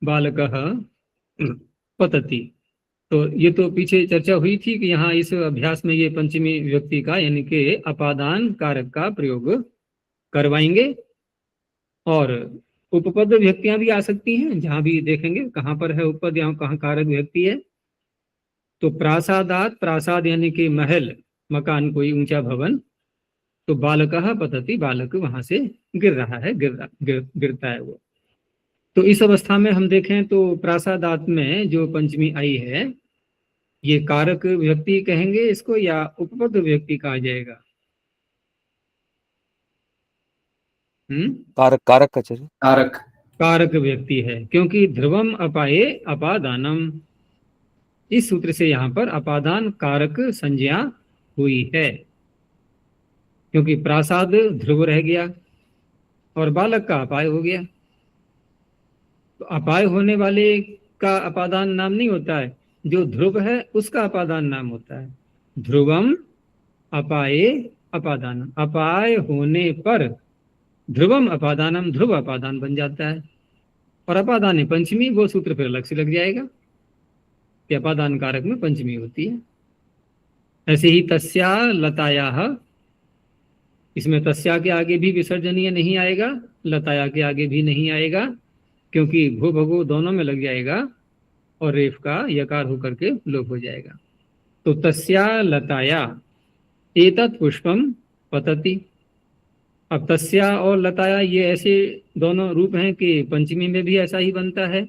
बालकः पतति। तो ये तो पीछे चर्चा हुई थी कि यहाँ इस अभ्यास में ये पंचमी विभक्ति का यानी कि अपादान कारक का प्रयोग करवाएंगे। और उपपद विभक्तियां भी आ सकती हैं, जहां भी देखेंगे कहाँ पर है उपपद, यहाँ कहाँ कारक विभक्ति है। तो प्रासादात, प्रासाद यानी कि महल, मकान, कोई ऊंचा भवन। तो बालकः पतति, बालक वहां से गिर रहा है, गिरता है वो। तो इस अवस्था में हम देखें तो प्रासादात में जो पंचमी आई है, ये कारक विभक्ति कहेंगे इसको या उपपद विभक्ति कहा जाएगा? कारक, कारक आचार्य, कारक। कारक विभक्ति है, क्योंकि ध्रुवम अपाये अपादानम, इस सूत्र से यहाँ पर अपादान कारक संज्ञा हुई है। क्योंकि प्रासाद ध्रुव रह गया और बालक का अपाय हो गया। तो अपाय होने वाले का अपादान नाम नहीं होता है, जो ध्रुव है उसका अपादान नाम होता है। ध्रुवम अपाये अपादानम, अपाय होने पर ध्रुवम अपादानम, ध्रुव अपादान बन जाता है। और अपादान पंचमी, वो सूत्र फिर अलग से लग जाएगा कि अपादान कारक में पंचमी होती है। ऐसे ही तस्या लताया, इसमें तस्या के आगे भी विसर्जनीय नहीं आएगा, लताया के आगे भी नहीं आएगा, क्योंकि भू भगु दोनों में लग जाएगा और रेफ का यकार होकर के लोप हो जाएगा। तो तस्या लताया एतत् पुष्पम पतति। अब तस्या और लताया ये ऐसे दोनों रूप हैं कि पंचमी में भी ऐसा ही बनता है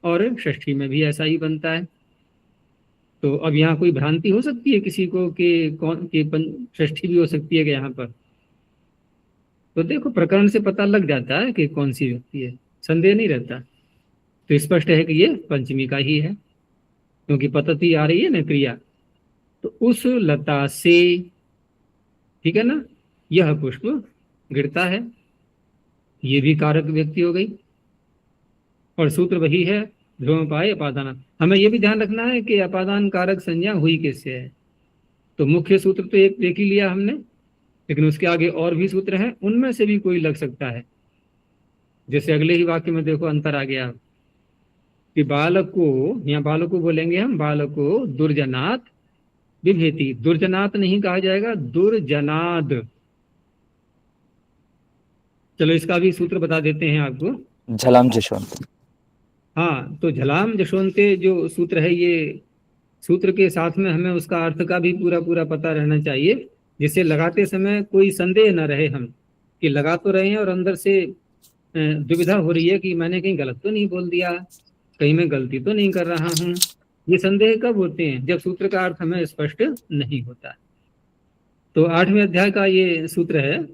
और षष्ठी में भी ऐसा ही बनता है। तो अब यहाँ कोई भ्रांति हो सकती है किसी को कि कौन की षष्ठी भी हो सकती है कि यहाँ पर? तो देखो प्रकरण से पता लग जाता है कि कौन सी व्यक्ति है, संदेह नहीं रहता। तो स्पष्ट है कि ये पंचमी का ही है, क्योंकि पतति आ रही है ना क्रिया। तो उस लता से, ठीक है ना, यह पुष्प गिरता है, ये भी कारक व्यक्ति हो गई। और सूत्र वही है, ध्रुवोपाय अपादान। हमें यह भी ध्यान रखना है कि अपादान कारक संज्ञा हुई किससे है। तो मुख्य सूत्र तो एक देख ही लिया हमने, लेकिन उसके आगे और भी सूत्र हैं, उनमें से भी कोई लग सकता है। जैसे अगले ही वाक्य में देखो अंतर आ गया कि बालक को, यहाँ बालक को बोलेंगे हम, बालक को दुर्जनात विभेति। दुर्जनात नहीं कहा जाएगा, दुर्जनाद। चलो इसका भी सूत्र बता देते हैं आपको। झलाम जशवंत। हाँ, तो झलाम जशवंते जो सूत्र है, ये सूत्र के साथ में हमें उसका अर्थ का भी पूरा पूरा पता रहना चाहिए, जिससे लगाते समय कोई संदेह न रहे हम कि लगा तो रहे हैं और अंदर से दुविधा हो रही है कि मैंने कहीं गलत तो नहीं बोल दिया, कहीं मैं गलती तो नहीं कर रहा हूँ। ये संदेह कब होते हैं? जब सूत्र का अर्थ हमें स्पष्ट नहीं होता। तो 8वें अध्याय का ये सूत्र है,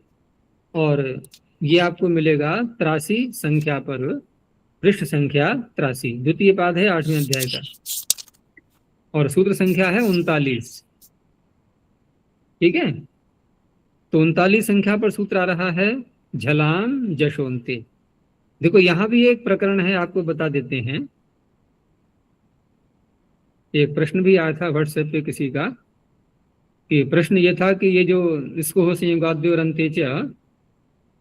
और ये आपको मिलेगा 83 संख्या पर, पृष्ठ संख्या 83, द्वितीय पाद है 8वें अध्याय का, और सूत्र संख्या है 39। ठीक है, तो 39 संख्या पर सूत्र आ रहा है झलाम जशोंते। देखो यहाँ भी एक प्रकरण है, आपको बता देते हैं। एक प्रश्न भी आया था व्हाट्सएप पे किसी का, कि प्रश्न ये था कि ये जो इसको हो संयुगाद्य और अंत्येच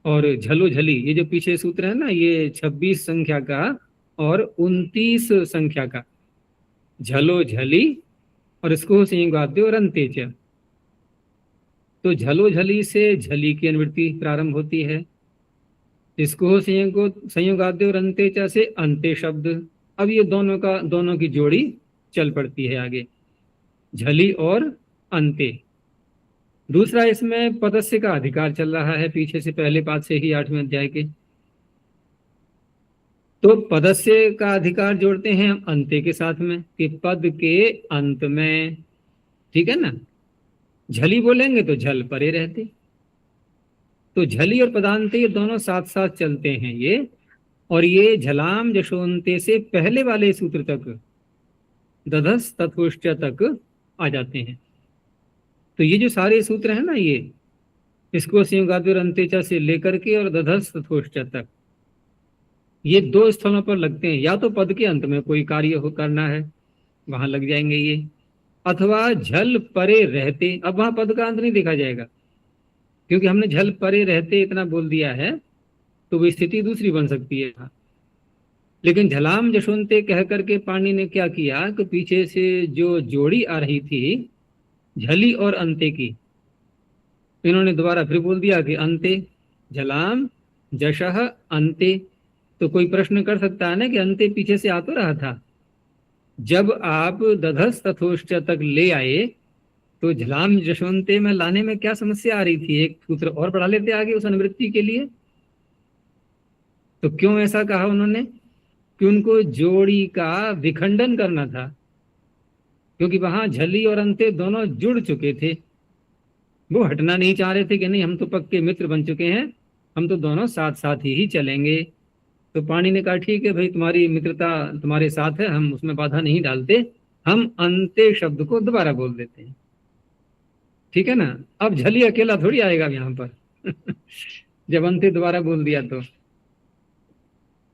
और झलो झली, ये जो पीछे सूत्र है ना, ये 26 संख्या का और 29 संख्या का, झलो झली और इसको संयुगाद्य और अंत्येच। तो झलो झली से झली की अनुवृत्ति प्रारंभ होती है, इसको संयुगाद्य और अंत्येच से अंत्य शब्द। अब ये दोनों की जोड़ी चल पड़ती है आगे, झली और अंत्य। दूसरा, इसमें पदस्य का अधिकार चल रहा है पीछे से, पहले पाद से ही 8वें अध्याय के। तो पदस्य का अधिकार जोड़ते हैं हम अंत्य के साथ में, कि पद के अंत में, ठीक है ना। झली बोलेंगे तो झल परे रहते, तो झली और पदांते ये दोनों साथ साथ चलते हैं ये। और ये झलाम जशोंते से पहले वाले सूत्र तक, दधस तथोष्ट तक आ जाते हैं। तो ये जो सारे सूत्र हैं ना, ये इसको संयुगाद्य और अंत्येच से लेकर के और दधस तथोष्ट तक, ये 2 स्थलों पर लगते हैं। या तो पद के अंत में कोई कार्य हो करना है, वहां लग जाएंगे ये, अथवा झल परे रहते। अब वहां पद का अंत नहीं देखा जाएगा, क्योंकि हमने झल परे रहते इतना बोल दिया है, तो वो स्थिति दूसरी बन सकती है। लेकिन झलाम जशोंते कह करके पाणि ने क्या किया कि पीछे से जो जोड़ी आ रही थी झली और अंत्य की, इन्होंने दोबारा फिर बोल दिया कि अंत्य, झलाम जशः अंत्य। तो कोई प्रश्न कर सकता है ना कि अंत्य पीछे से आ तो रहा था, जब आप दधस तथोष्ट तक ले आए तो झलाम जशोंते में लाने में क्या समस्या आ रही थी? एक सूत्र और बढ़ा लेते आगे उस अनुवृत्ति के लिए। तो क्यों ऐसा कहा उन्होंने? कि उनको जोड़ी का विखंडन करना था, क्योंकि वहां झली और अंत्य दोनों जुड़ चुके थे। वो हटना नहीं चाह रहे थे कि नहीं, हम तो पक्के मित्र बन चुके हैं, हम तो दोनों साथ साथ ही चलेंगे। तो पाणि ने कहा ठीक है भाई, तुम्हारी मित्रता तुम्हारे साथ है, हम उसमें बाधा नहीं डालते, हम अंत्य शब्द को दोबारा बोल देते हैं, ठीक है ना। अब झली अकेला थोड़ी आएगा यहाँ पर जब अंत्य दोबारा बोल दिया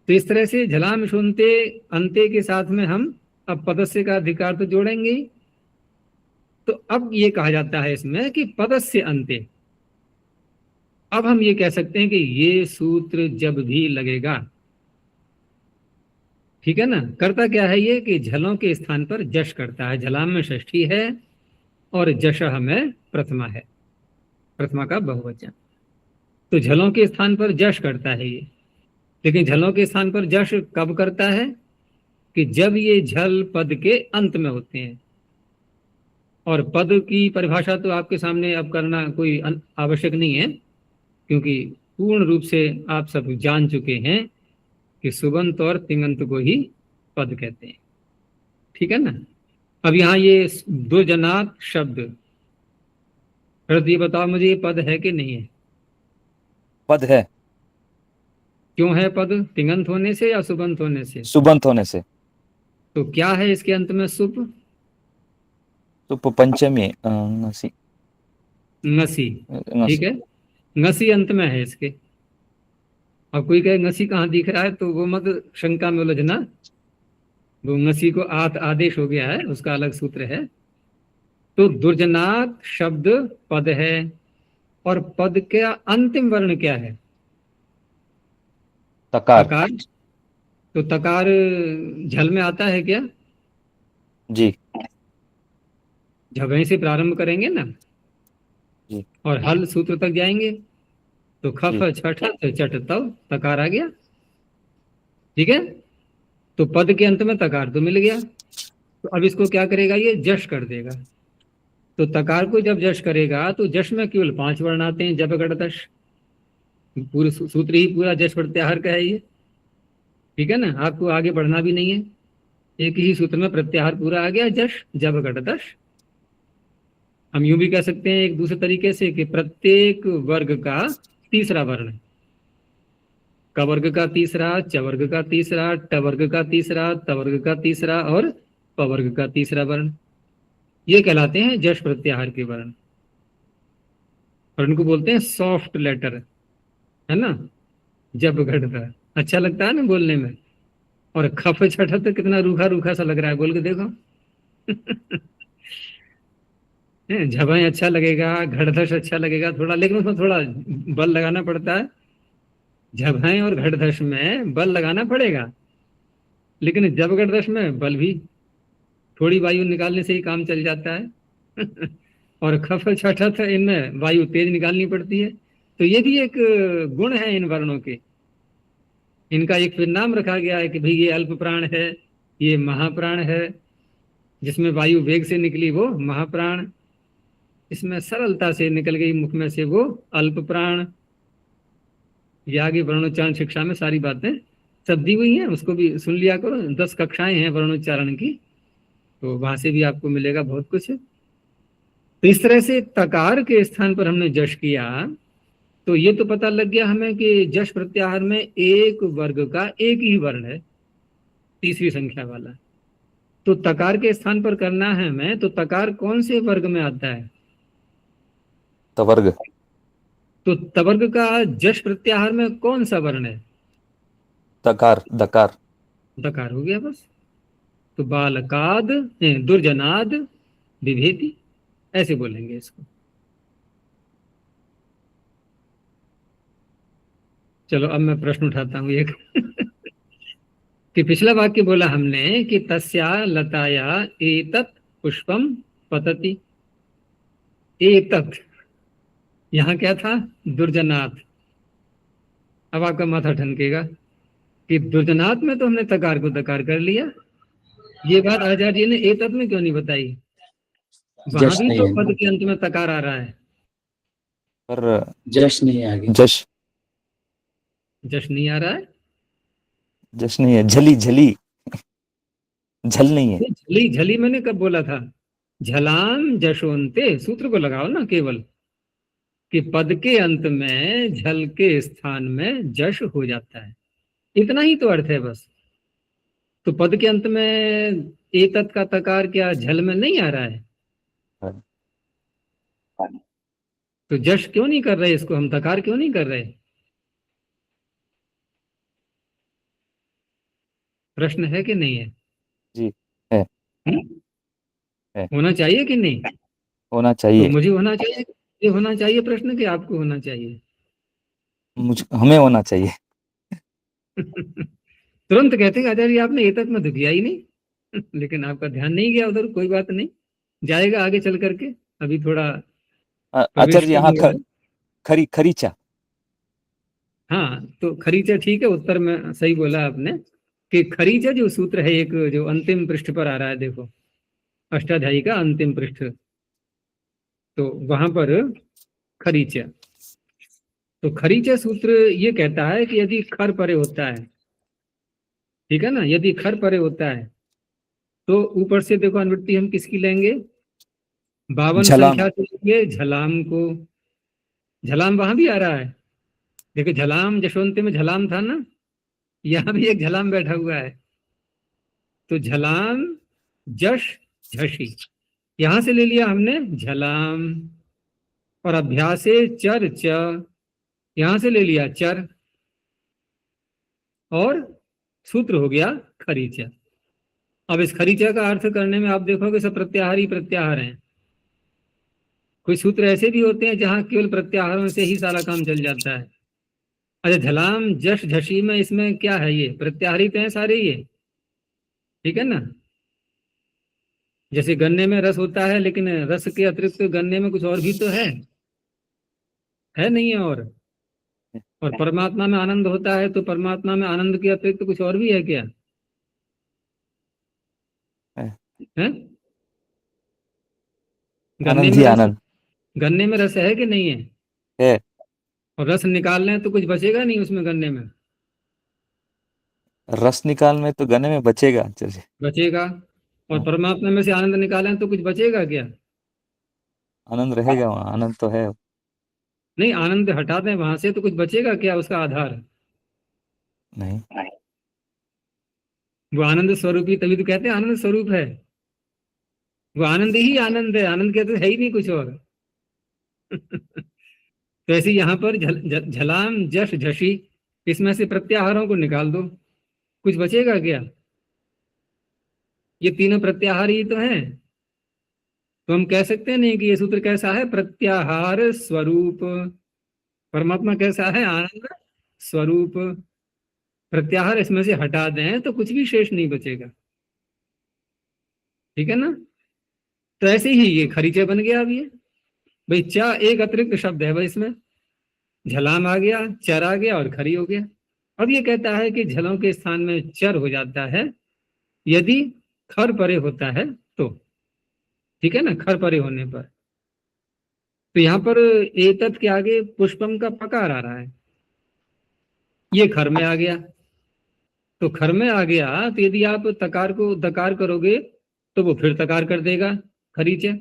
तो इस तरह से झलाम सुनते अंत्य के साथ में हम अब पदस्य का अधिकार तो जोड़ेंगे ही। तो अब ये कहा जाता है इसमें कि पदस्य अंत्य। अब हम ये कह सकते हैं कि ये सूत्र जब भी लगेगा, ठीक है ना, करता क्या है ये कि झलों के स्थान पर जश करता है। झलाम में षष्ठी है और जशः में प्रथमा है, प्रथमा का बहुवचन। तो झलों के स्थान पर जश करता है ये। लेकिन झलों के स्थान पर जश कब करता है? कि जब ये झल पद के अंत में होते हैं। और पद की परिभाषा तो आपके सामने अब करना कोई आवश्यक नहीं है, क्योंकि पूर्ण रूप से आप सब जान चुके हैं कि सुबंत और तिंगंत को ही पद कहते हैं, ठीक है ना। अब यहाँ ये दुर्जनात शब्द, फिर ये बताओ मुझे, ये पद है कि नहीं है? पद है, क्यों है पद? तिङंत होने से या सुबंत होने से? सुबंत होने से। तो क्या है इसके अंत में? सुप, सुप पंचमी ngasi, ngसी। ठीक ngasi। है, ngसी अंत में है इसके। अब कोई कहे ngसी कहाँ दिख रहा है, तो वो मत शंका में उलझना। वो ngसी को आत आदेश हो गया है, उसका अलग सूत्र है। तो दुर्जनात शब्द पद है, और पद का अंतिम वर्ण क्या है? तकार। तकार। तो तकार झल में आता है क्या? जी झवें से प्रारंभ करेंगे ना, जी और हल सूत्र तक जाएंगे, तो खफ जी। छठ चट तव तकार आ गया। ठीक है, तो पद के अंत में तकार तो मिल गया। तो अब इसको क्या करेगा? ये जश कर देगा। तो तकार को जब जश करेगा तो जश में केवल 5 वर्ण आते हैं, जब गढ़ दश। पूरे सूत्र ही पूरा जश प्रत्याहार का है ये। ठीक है ना, आपको आगे बढ़ना भी नहीं है, एक ही सूत्र में प्रत्याहार पूरा आ गया, जश जब गढ़ दश। हम यूं भी कह सकते हैं एक दूसरे तरीके से कि प्रत्येक वर्ग का तीसरा वर्ण, क वर्ग का तीसरा, च वर्ग का तीसरा, ट वर्ग का तीसरा, त वर्ग का तीसरा और प वर्ग का तीसरा वर्ण, ये कहलाते हैं जश प्रत्याहार के वर्ण। और इनको बोलते हैं सॉफ्ट लेटर, है ना। जब घटता अच्छा लगता है ना बोलने में, और खफ छठ तो कितना रूखा रूखा सा लग रहा है, बोल के देखो। झबाएं अच्छा लगेगा, घड़धश अच्छा लगेगा थोड़ा, लेकिन उसमें थोड़ा बल लगाना पड़ता है। झबाएं और घड़धश में बल लगाना पड़ेगा, लेकिन जब घड़धश में बल भी थोड़ी वायु निकालने से ही काम चल जाता है। और खफ छठत इनमें वायु तेज निकालनी पड़ती है। तो ये भी एक गुण है इन वर्णों के। इनका एक फिर नाम रखा गया है कि भाई ये अल्प प्राण है, ये महाप्राण है। जिसमें वायु वेग से निकली वो महाप्राण, इसमें सरलता से निकल गई मुख में से वो अल्प प्राण। ये आगे वर्णोच्चारण शिक्षा में सारी बातें सब दी हुई हैं, उसको भी सुन लिया करो। 10 कक्षाएं हैं वर्णोच्चारण की, तो वहां से भी आपको मिलेगा बहुत कुछ। तो इस तरह से तकार के स्थान पर हमने जश किया, तो ये तो पता लग गया हमें कि जश प्रत्याहार में एक वर्ग का एक ही वर्ण है, तीसरी संख्या वाला। तो तकार के स्थान पर करना है हमें, तो तकार कौन से वर्ग में आता है? तवर्ग। तो तवर्ग का जश प्रत्याहार में कौन सा वर्ण है? तकार दकार। दकार हो गया बस। तो बालकाद दुर्जनाद विभेति, ऐसे बोलेंगे इसको। चलो अब मैं प्रश्न उठाता हूं एक। कि पिछला वाक्य बोला हमने कि तस्या लताया एतत् पुष्पम पतति। एतत्, यहाँ क्या था? दुर्जनात। अब आपका माथा ठनकेगा कि दुर्जनात में तो हमने तकार को दकार कर लिया, ये बात आचार्य जी ने एतत् में क्यों नहीं बताई? वहां जश भी नहीं तो है, पद के अंत में तकार आ रहा है। पर जश नहीं है आगे। जश, जश नहीं आ रहा है। जश नहीं है, झली झली, झल नहीं है। ये झली झली मैंने कब बोला था? झलाम जशोन्ते सूत्र को लगाओ ना केवल, कि पद के अंत में झल के स्थान में जश हो जाता है, इतना ही तो अर्थ है बस। तो पद के अंत में एतत् का तकार क्या झल में नहीं आ रहा है? तो जश क्यों नहीं कर रहे इसको हम, तकार क्यों नहीं कर रहे? प्रश्न है कि नहीं है? जी है, हम्म? है, होना चाहिए कि नहीं? होना तो चाहिए। मुझे होना चाहिए, ये होना चाहिए प्रश्न, कि आपको होना चाहिए? हमें होना चाहिए। तुरंत कहते हैं आचार्य आपने एतत् में तो दिया ही नहीं। लेकिन आपका ध्यान नहीं गया उधर, कोई बात नहीं, जाएगा आगे चल करके। अभी थोड़ा प्रवेश आचार्य जी कम यहाँ हुआ है। खरीचा। हाँ, तो खरीचा ठीक है, उत्तर में सही बोला आपने कि खरीचा जो सूत्र है, एक जो अंतिम पृष्ठ पर आ रहा है, देखो अष्टाध्यायी का अंतिम पृष्ठ, तो वहां पर खरीचा। तो खरीचा सूत्र ये कहता है कि यदि खर परे होता है, ठीक है ना, यदि खर परे होता है तो ऊपर से देखो अनुवृत्ति हम किसकी लेंगे, 52 झलाम। संख्या से लेंगे झलाम को। झलाम वहां भी आ रहा है, देखो झलाम जशवंत में झलाम था ना, यहाँ भी एक झलाम बैठा हुआ है। तो झलाम जश झशी, यहां से ले लिया हमने झलाम, और अभ्यासे चर च, यहां से ले लिया चर, और सूत्र हो गया खरीचा। अब इस खरीचा का अर्थ करने में आप देखोगे सब प्रत्याहार ही प्रत्याहार हैं। कोई सूत्र ऐसे भी होते हैं जहां केवल प्रत्याहारों से ही सारा काम चल जाता है। अच्छा, झलाम जश झशी में इसमें क्या है, ये प्रत्याहारित हैं सारे ये, ठीक है ना। जैसे गन्ने में रस होता है, लेकिन रस के अतिरिक्त गन्ने में कुछ और भी तो है नहीं है। और परमात्मा में आनंद होता है, तो परमात्मा में आनंद के अतिरिक्त कुछ और भी है क्या, है? गन्ने आनंद में ही रस, आनंद गन्ने में रस है कि नहीं है? है। और रस निकालना है तो कुछ बचेगा नहीं उसमें, गन्ने में रस निकाल में तो गन्ने में बचेगा, चलिए। बचेगा। और हाँ। परमात्मा में से आनंद निकालें तो कुछ बचेगा क्या? आनंद रहेगा वहाँ, आनंद तो है। नहीं, आनंद हटा दें वहां से तो कुछ बचेगा क्या उसका आधार? नहीं, वो आनंद स्वरूप ही, तभी तो कहते हैं आनंद स्वरूप है। वो आनंद ही आनंद है, आनंद कहते है ही नहीं कुछ और। तो ऐसे यहाँ पर झलाम जश झशी, इसमें से प्रत्याहारों को निकाल दो, कुछ बचेगा क्या? ये तीनों प्रत्याहार ही तो हैं। तो हम कह सकते हैं नहीं कि ये सूत्र कैसा है, प्रत्याहार स्वरूप। परमात्मा कैसा है, आनंद स्वरूप। प्रत्याहार इसमें से हटा दें तो कुछ भी शेष नहीं बचेगा, ठीक है ना। तो ऐसे ही ये खरीचे बन गया। अब ये भाई चा एक अतिरिक्त शब्द है भाई इसमें, झलाम आ गया, चर आ गया और खरी हो गया। अब ये कहता है कि झलों के स्थान में चर हो जाता है यदि खर परे होता है तो, ठीक है ना, खर परे होने पर। तो यहाँ पर एतत् के आगे पुष्पम का पकार आ रहा है, ये खर में आ गया। तो खर में आ गया तो यदि आप तकार को दकार करोगे तो वो फिर तकार कर देगा, खरीचे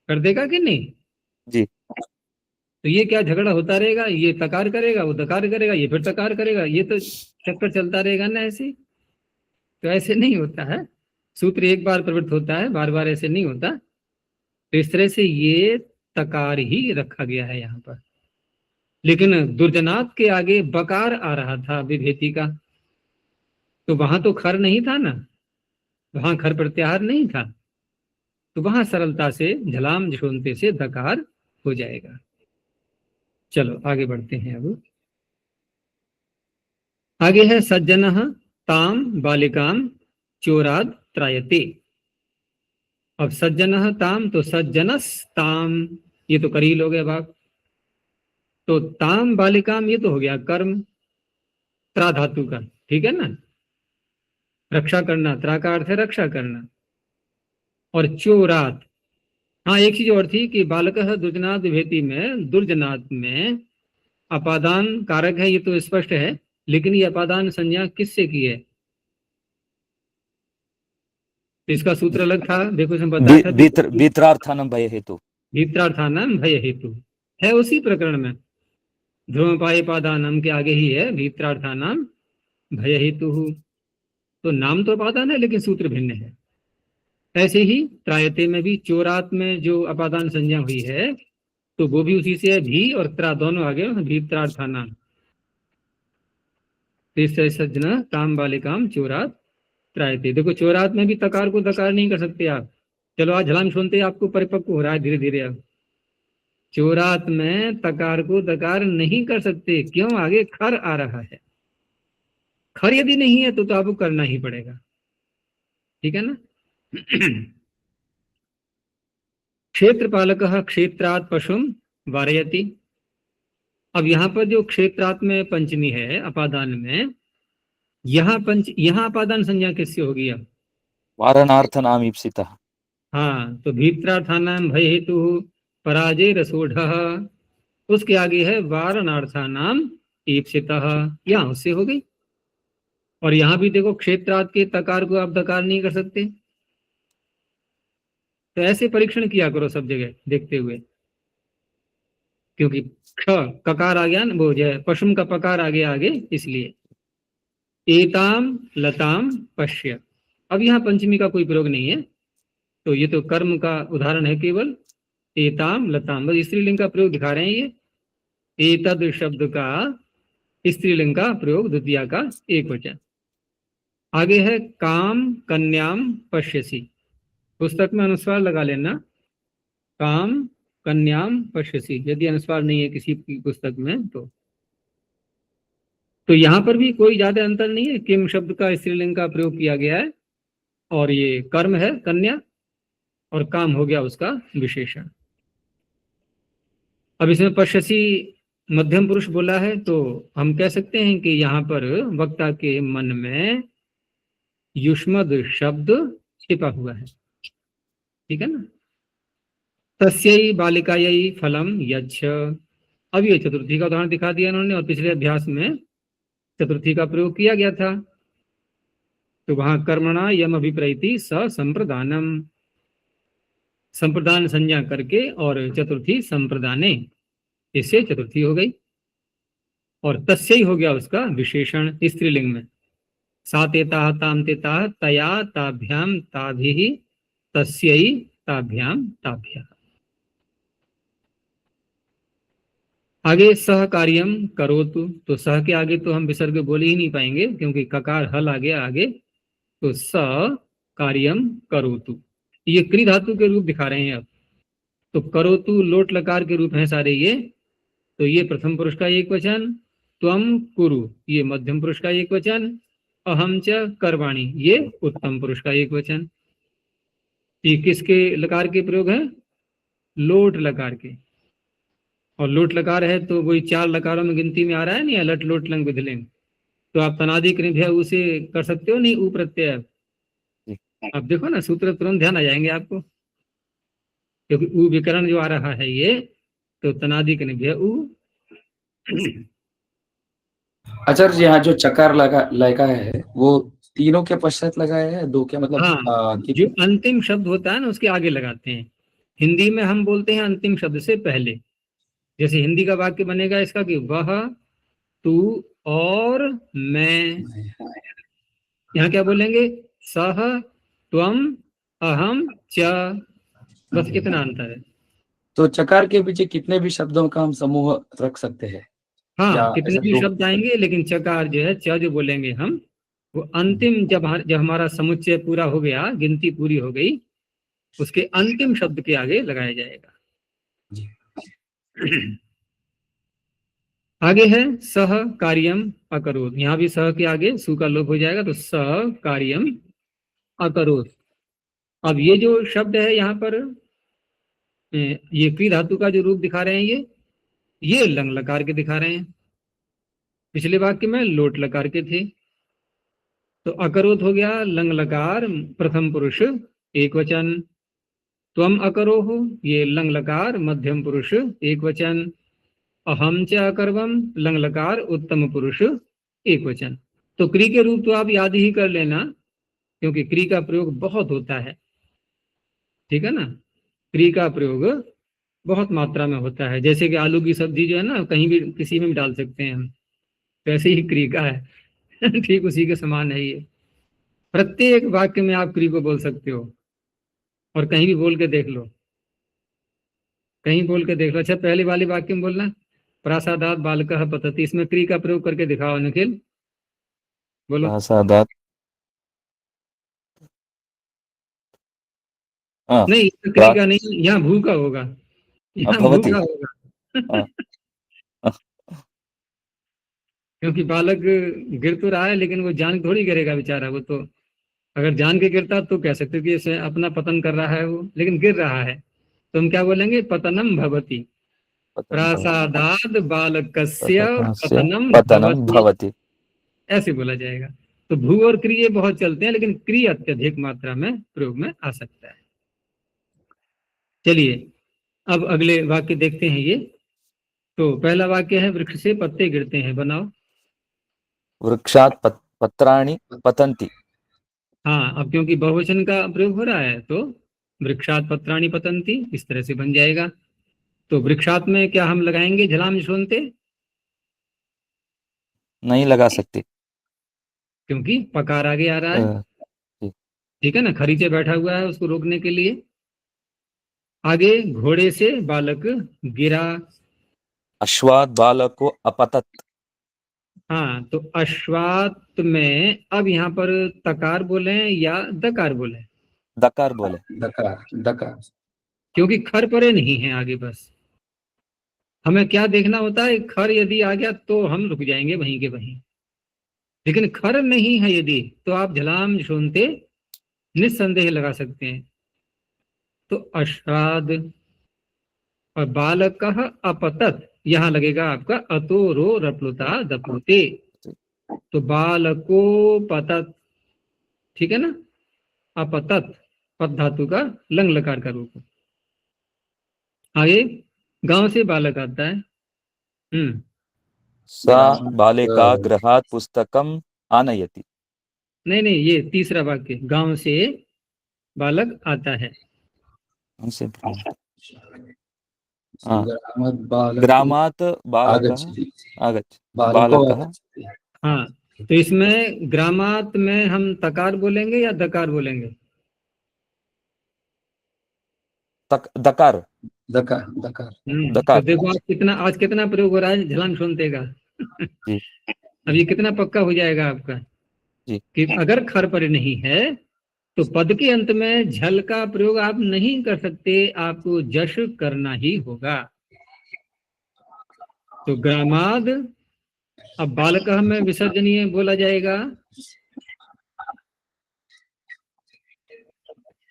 कर देगा कि नहीं जी। तो ये क्या झगड़ा होता रहेगा, ये तकार करेगा वो दकार करेगा, ये फिर तकार करेगा, ये तो चक्कर चलता रहेगा ना ऐसे। तो ऐसे नहीं होता है, सूत्र एक बार प्रवृत्त होता है, बार बार ऐसे नहीं होता। तो इस तरह से ये तकार ही रखा गया है यहाँ पर। लेकिन दुर्जनात के आगे बकार आ रहा था विभेति का, तो वहां तो खर नहीं था ना, वहां खर प्रत्याहार नहीं था, तो वहां सरलता से झलाम झोंते से दकार हो जाएगा। चलो आगे बढ़ते हैं। अब आगे है सज्जनः ताम बालिकाम चोराद त्रायते। अब सज्जनः ताम, तो सज्जनस ताम, ये तो करील हो गया भाग। तो ताम बालिकाम ये तो हो गया कर्म, त्रा धातु का, ठीक है ना, रक्षा करना, त्रा का अर्थ है रक्षा करना। और चोरात, हाँ एक चीज और थी कि बालकः दुर्जनात विभेति में दुर्जनात में अपादान कारक है, ये तो स्पष्ट है, लेकिन ये अपादान संज्ञा किससे की है? इसका सूत्र अलग था, देखो इसमें बताया था बीतरार्थानम भय हेतु। भीत्रार्थानाम भय हेतु है उसी प्रकरण में, ध्रुवपायपादानम के आगे ही है भीत्रार्थानाम भय हेतु। तो नाम तो अपादान है लेकिन सूत्र भिन्न है। ऐसे ही त्रायते में भी चोरात में जो अपादान संज्ञा हुई है तो वो भी उसी से है, भी और त्रा दोनों आ गए भीत्रार्थानाम। सज्जना काम बालिकाम चोरात त्रायते। देखो चोरात में भी तकार को दकार नहीं कर सकते आप। चलो आज झलाम सुनते आपको परिपक्व हो रहा है धीरे धीरे। अब चोरात में तकार को दकार नहीं कर सकते, क्यों? आगे खर आ रहा है, खर यदि नहीं है तो आपको करना ही पड़ेगा, ठीक है ना। क्षेत्रपालक क्षेत्रात् पशुम वारयति। अब यहाँ पर जो क्षेत्रात् में पंचमी है अपादान में, यहाँ अपादान संज्ञा किससे होगी? अब वारणार्थ नाम ईप्सिता। हाँ, तो भीत्रार्थानाम भय हेतु पराजय रसोढ़, उसके आगे है वारणार्थानाम ईप्सितः, यहाँ उससे हो गई। और यहाँ भी देखो क्षेत्रार्थ के तकार को आप दकार नहीं कर सकते। तो ऐसे परीक्षण किया करो सब जगह देखते हुए, क्योंकि ख ककार आ गया ना, वो जो है पशुम का पकार आ गया आगे, इसलिए एताम लताम पश्य। अब यहाँ पंचमी का कोई प्रयोग नहीं है, तो ये तो कर्म का उदाहरण है केवल। एताम लताम, बस स्त्रीलिंग का प्रयोग दिखा रहे हैं ये। एतद शब्द का स्त्रीलिंग का प्रयोग, द्वितीया का एक वचन। आगे है काम कन्याम पश्यसी। पुस्तक में अनुस्वार लगा लेना, काम कन्याम पश्यसी, यदि अनुस्वार नहीं है किसी की पुस्तक में तो यहाँ पर भी कोई ज्यादा अंतर नहीं है। किम शब्द का स्त्रीलिंग का प्रयोग किया गया है, और ये कर्म है कन्या, और काम हो गया उसका विशेषण। अब इसमें पश्यसी मध्यम पुरुष बोला है, तो हम कह सकते हैं कि यहाँ पर वक्ता के मन में युष्मद शब्द छिपा हुआ है, ठीक है ना। तस्यै बालिकायै फलम यच्छ। अब ये चतुर्थी का उदाहरण दिखा दिया उन्होंने, और पिछले अभ्यास में चतुर्थी का प्रयोग किया गया था। तो वहां कर्मणा यम अभिप्रैति स संप्रदानम, संप्रदान संज्ञा करके, और चतुर्थी संप्रदाने, इससे चतुर्थी हो गई। और तस्यै हो गया उसका विशेषण स्त्रीलिंग में। सा तेता ताम तेता तया ताभ्याम ताभिः तस्यै ताभ्याम ताभ्यः। आगे सह कार्यम करोतु, तो सह के आगे तो हम विसर्ग बोल ही नहीं पाएंगे, क्योंकि ककार हल आ गया आगे। तो स कार्यम करोतु, ये क्री धातु के रूप दिखा रहे हैं अब। तो करोतु लोट लकार के रूप हैं सारे ये। तो ये प्रथम पुरुष का एक वचन, त्वम कुरु ये मध्यम पुरुष का एक वचन, अहम च कर्वाणी ये उत्तम पुरुष का एक वचन। ये किसके लकार के प्रयोग है? लोट लकार के। और लोट लकार है तो वही 4 लकारों में गिनती में आ रहा है नहीं, लट लोट लंग विधलिंग। तो आप तनादि कृभ्य उसे कर सकते हो नहीं, ऊ प्रत्यय। अब देखो ना सूत्र तुरंत ध्यान आ जाएंगे आपको, क्योंकि ऊ विकरण जो आ रहा है ये, तो तनादि कृभ्य ऊ। आचार्य जी, यहाँ जो चकार लगा है वो तीनों के पश्चात लगाया है, दो के मतलब हाँ, जो अंतिम शब्द होता है ना उसके आगे लगाते हैं। हिंदी में हम बोलते हैं अंतिम शब्द से पहले। जैसे हिंदी का वाक्य बनेगा इसका कि वह, तू और मैं। यहाँ क्या बोलेंगे? सह त्वम अहम च, बस इतना अंतर है। तो चकार के पीछे कितने भी शब्दों का हम समूह रख सकते हैं? हाँ, कितने भी शब्द आएंगे, लेकिन चकार जो है, च जो बोलेंगे हम, वो अंतिम जब हमारा समुच्चय पूरा हो गया, गिनती पूरी हो गई, उसके अंतिम शब्द के आगे लगाया जाएगा। आगे है सह कार्यम अकरोत्। यहाँ भी सह के आगे सु का लोप हो जाएगा, तो सह कार्यम अकरोत्। अब ये जो शब्द है यहाँ पर, ये क्री धातु का जो रूप दिखा रहे हैं ये लंग लकार के दिखा रहे हैं। पिछले वाक्य में लोट लकार के थे। तो अकरोत् हो गया लंग लकार प्रथम पुरुष एक वचन, त्वम अकरोः ये लंग लकार मध्यम पुरुष एक वचन, अहम च अकर्वम लंग लकार उत्तम पुरुष एक वचन। तो क्री के रूप तो आप याद ही कर लेना, क्योंकि क्री का प्रयोग बहुत होता है, ठीक है ना। क्री का प्रयोग बहुत मात्रा में होता है। जैसे कि आलू की सब्जी जो है ना, कहीं भी किसी में भी डाल सकते हैं हम, वैसे ही क्री का है। ठीक उसी के समान है ये। प्रत्येक वाक्य में आप क्री को बोल सकते हो, और कहीं भी बोल के देख लो, कहीं बोल के देख लो। अच्छा, पहले वाले वाक्य में बोलना प्रासादात बालकः पतति, इसमें क्री का प्रयोग करके दिखाओ निखिल, बोलो। प्रासादात, नहीं, क्री का नहीं, यहाँ भू का होगा, यहाँ भू का होगा। क्योंकि बालक गिर तो रहा है, लेकिन वो जान के थोड़ी गिरेगा बेचारा। वो तो अगर जान के गिरता तो कह सकते कि इसे अपना पतन कर रहा है वो, लेकिन गिर रहा है तो हम क्या बोलेंगे? पतनम भवति। प्रासादाद बालकस्य पतनम भवति, ऐसे बोला जाएगा। तो भू और क्रिय बहुत चलते हैं, लेकिन क्रिय अत्यधिक मात्रा में प्रयोग में आ सकता है। चलिए अब अगले वाक्य देखते हैं ये। तो पहला वाक्य है वृक्ष से पत्ते गिरते हैं, बनाओ। वृक्षात पत्राणि पतन्ति। हाँ, अब क्योंकि बहुवचन का प्रयोग हो रहा है तो वृक्षात पत्राणि पतन्ति इस तरह से बन जाएगा। तो वृक्षात में क्या हम लगाएंगे झलाम निशोनते, नहीं लगा सकते। क्योंकि पकार आगे आ रहा है। जी। ठीक है ना, खरीचे बैठा हुआ है उसको रोकने के लिए। आगे घोड़े से बालक गिरा। अश्वात् बालको अपतत। हाँ, तो अश्वात में अब यहाँ पर तकार बोले या दकार बोले, दकार बोले। दकार दकार क्योंकि खर परे नहीं है आगे। बस हमें क्या देखना होता है, खर यदि आ गया तो हम रुक जाएंगे वहीं के वहीं, लेकिन खर नहीं है यदि तो आप झलाम सुनते निस्संदेह लगा सकते हैं। तो अश्वाद और बालक अपतत यहाँ लगेगा आपका अतो रो रप्लुता दप्लुते, तो बालको पतत। ठीक है ना, अपतत पद धातु का लंग लकार का रूप। आगे गांव से बालक आता है। सा बालिका गृहात् पुस्तकम् आनयति। नहीं नहीं, ये तीसरा वाक्य, गांव से बालक आता है। ऐसे ग्रामात् ग्रामात् बालकः आगच्छति आगच्छ बालको बालकः। आगच्छति। हाँ, तो इसमें ग्रामात में हम तकार बोलेंगे या दकार बोलेंगे? दकार दकार दकार तो दकार। देखो आज कितना प्रयोग हो रहा है झलाम सुनते का। जी अब ये कितना पक्का हो जाएगा आपका जी। कि अगर खर पर नहीं है तो पद के अंत में झल का प्रयोग आप नहीं कर सकते, आपको जश करना ही होगा। तो ग्रामाद, अब बालक में विसर्जनीय बोला जाएगा।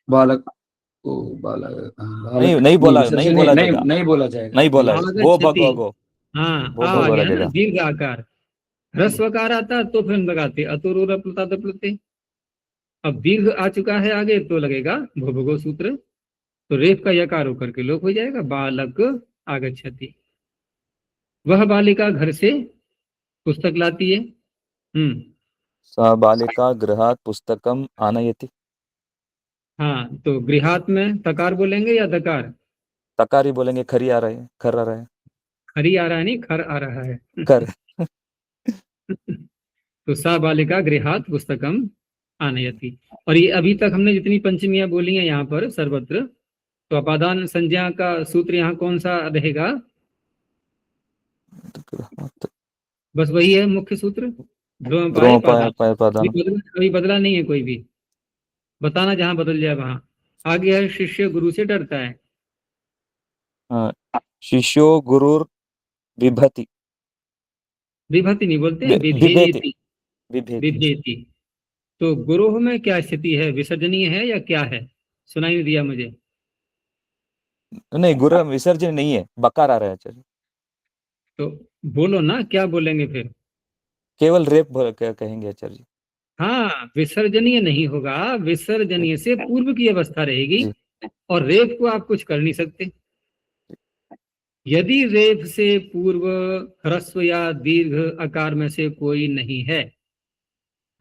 बालक को बालक नहीं बोला जाएगा। नहीं बोला जाएगा। नहीं बोला गो आगच्छति। गो हाँ, वो आ बोला गया ना जाएगा। दीर्घ आकार। ह्रस्वकार आता तो फिर लगाते अतुरु रप्लुता दप्लुते। अब दीर्घ आ चुका है आगे तो लगेगा भुभुगो सूत्र, तो रेफ का यकार होकर के लोप हो जाएगा। बालक आगच्छति, वह बालिका घर से पुस्तक लाती है। सा बालिका गृहात् पुस्तकम् आनयति। हाँ, तो गृहात में तकार बोलेंगे या दकार? तकार ही बोलेंगे। खरी आ रहा है, खर आ रहा है। खरी आ रहा है, नहीं खर आ रहा है। कर तो सा बालिका गृहात पुस्तकम आनयति। और ये अभी तक हमने जितनी पंचमियां बोली हैं यहाँ पर सर्वत्र, तो अपादान संज्ञा का सूत्र यहाँ कौन सा रहेगा? बस वही है मुख्य सूत्र, ध्रुव पाए पादान। अभी बदला नहीं है कोई भी, बताना जहां बदल जाए वहां। आगे है शिष्य गुरु से डरता है। शिष्यो गुरुर बिभति। विभति नहीं बोलते हैं, बिभेति। विभेति। तो गुरु में क्या स्थिति है, विसर्जनीय है या क्या है? सुनाई नहीं दिया मुझे। नहीं, गुरु विसर्जन नहीं है, बकार आ रहा है आचार्य। तो बोलो ना, क्या बोलेंगे फिर? केवल रेप कहेंगे आचार्य। हाँ, विसर्जनीय नहीं होगा, विसर्जनीय से पूर्व की अवस्था रहेगी। और रेप को आप कुछ कर नहीं सकते। यदि रेप से पूर्व ह्रस्व या दीर्घ आकार में से कोई नहीं है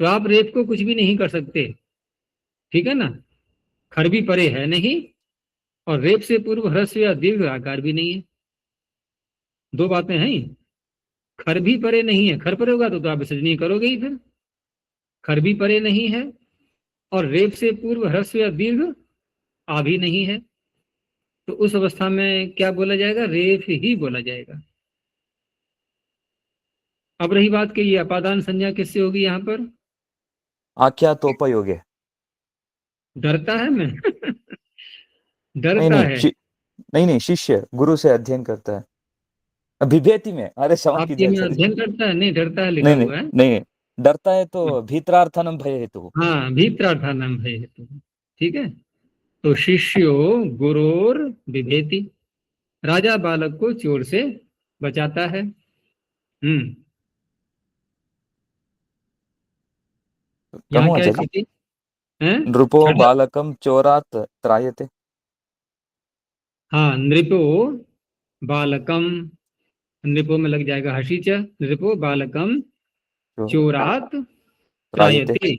तो आप रेप को कुछ भी नहीं कर सकते। ठीक है ना, खर भी परे है नहीं और रेप से पूर्व ह्रस्व या दीर्घ आकार भी नहीं है। दो बातें हैं, खर भी परे नहीं है, खर परे होगा तो आप विसर्जनीय करोगे ही, फिर खर भी परे नहीं है और रेप से पूर्व ह्रस्व या दीर्घ आ भी नहीं है, तो उस अवस्था में क्या बोला जाएगा? रेफ ही बोला जाएगा। अब रही बात कि ये अपादान संज्ञा किससे होगी यहाँ पर? आख्या तो उपयोग है। डरता है मैं डरता है। नहीं, शिष्य गुरु से अध्ययन करता है। बिभेति में, अरे क्षमा आपके में कीजिए। अध्ययन करता है, नहीं डरता है लिखा हुआ है। नहीं, डरता है तो भीतरार्थनम भय हेतु। हाँ, भीतरार्थानम भय हेतु। ठीक है, तो शिष्यो गुरोर बिभेति, राजा बालक को चोर से बचाता है। यहाँ क्या स्थिति है? नृपो बालकम चोरात त्रायते। हाँ, नृपो बालकम, नृपो में लग जाएगा हसीच, नृपो बालकम चोरात त्रायते त्रायते,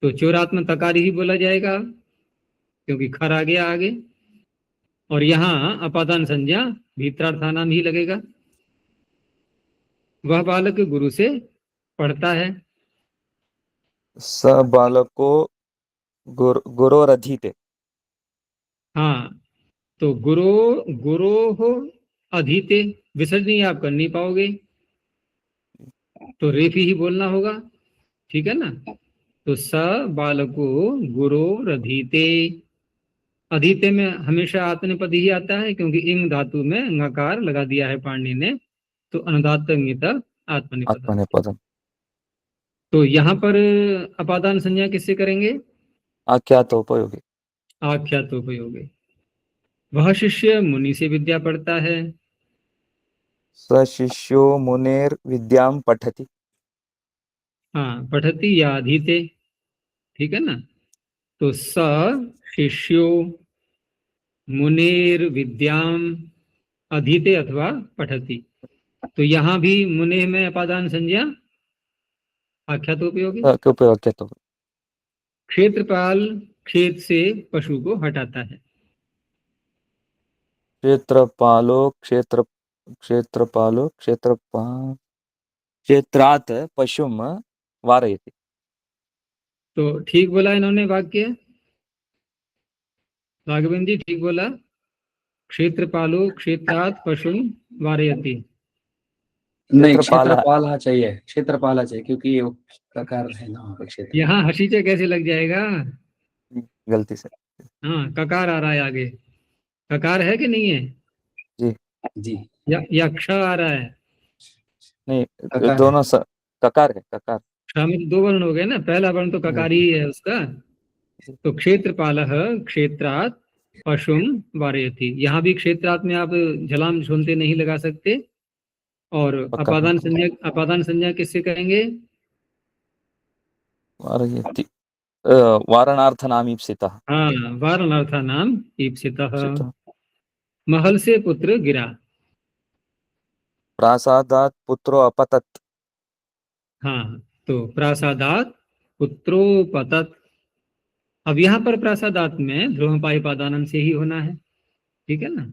तो चोरात्म तकारी ही बोला जाएगा क्योंकि खर आ गया आगे। और यहाँ अपादान संज्ञा भीतरार्थानाम ही लगेगा। वह बालक गुरु से पढ़ता है। स बालको गुरोरधीते। हाँ, तो गुरो गुरो हो अधीते, विसर्जन ही आप कर नहीं पाओगे, तो रेफी ही बोलना होगा, ठीक है ना। तो स बालको गुरो रधीते, अधीते में हमेशा आत्मनेपद ही आता है क्योंकि इंग धातु में ngकार लगा दिया है पाणिनि ने, तो अनुदात्त इंगित आत्मनेपद। आत्मनेपदम। तो यहाँ पर अपादान संज्ञा किससे करेंगे? आख्यातोपयोगी। आख्यातोपयोगी। वह शिष्य मुनि से विद्या पढ़ता है। स शिष्यो मुनेर विद्याम पठति। हाँ, पठति या अधीते, ठीक है ना। तो स शिष्यो मुनेर विद्याम अधीते अथवा पठति, तो यहाँ भी मुने में अपादान संज्ञा आख्यातोपयोगी। के उपयोग आख्यातो। क्षेत्रपाल खेत से पशु को हटाता है। क्षेत्रपालो क्षेत्रात् पशुम वारयति। तो ठीक बोला इन्होंने वाक्य, राघवेंद्र जी ठीक बोला। क्षेत्रपालो क्षेत्रात् पशु वारयति। नहीं, क्षेत्रपाल क्षेत्रपाल चाहिए, क्षेत्रपाल चाहिए क्योंकि वो ककार है ना वहाँ पे क्षेत्र। यहाँ हसीचे कैसे लग जाएगा? गलती से। हाँ, ककार आ रहा है आगे। ककार है कि नहीं है? जी जी, या क्ष आ रहा है? नहीं, ककार दोनों ककार है, ककार। क्ष में तो दो वर्ण हो गए ना, पहला वर्ण तो ककार ही है उसका। तो क्षेत्रपाल क्षेत्रात् पशुम वारयति, यहाँ भी क्षेत्रात् में आप झलाम झोलते नहीं लगा सकते। और पक्का। अपादान संज्ञा किससे करेंगे? वारयति वारणार्थनामीप्सितः। हाँ, वारणार्था नाम ईप्सितः। ईप्सितः। महल से पुत्र गिरा। प्रासादात् पुत्रो अपतत्। हाँ, तो प्रासादात पुत्रोपतत। अब यहाँ पर प्रासादात में ध्रुवपाई पादानम से ही होना है, ठीक है ना।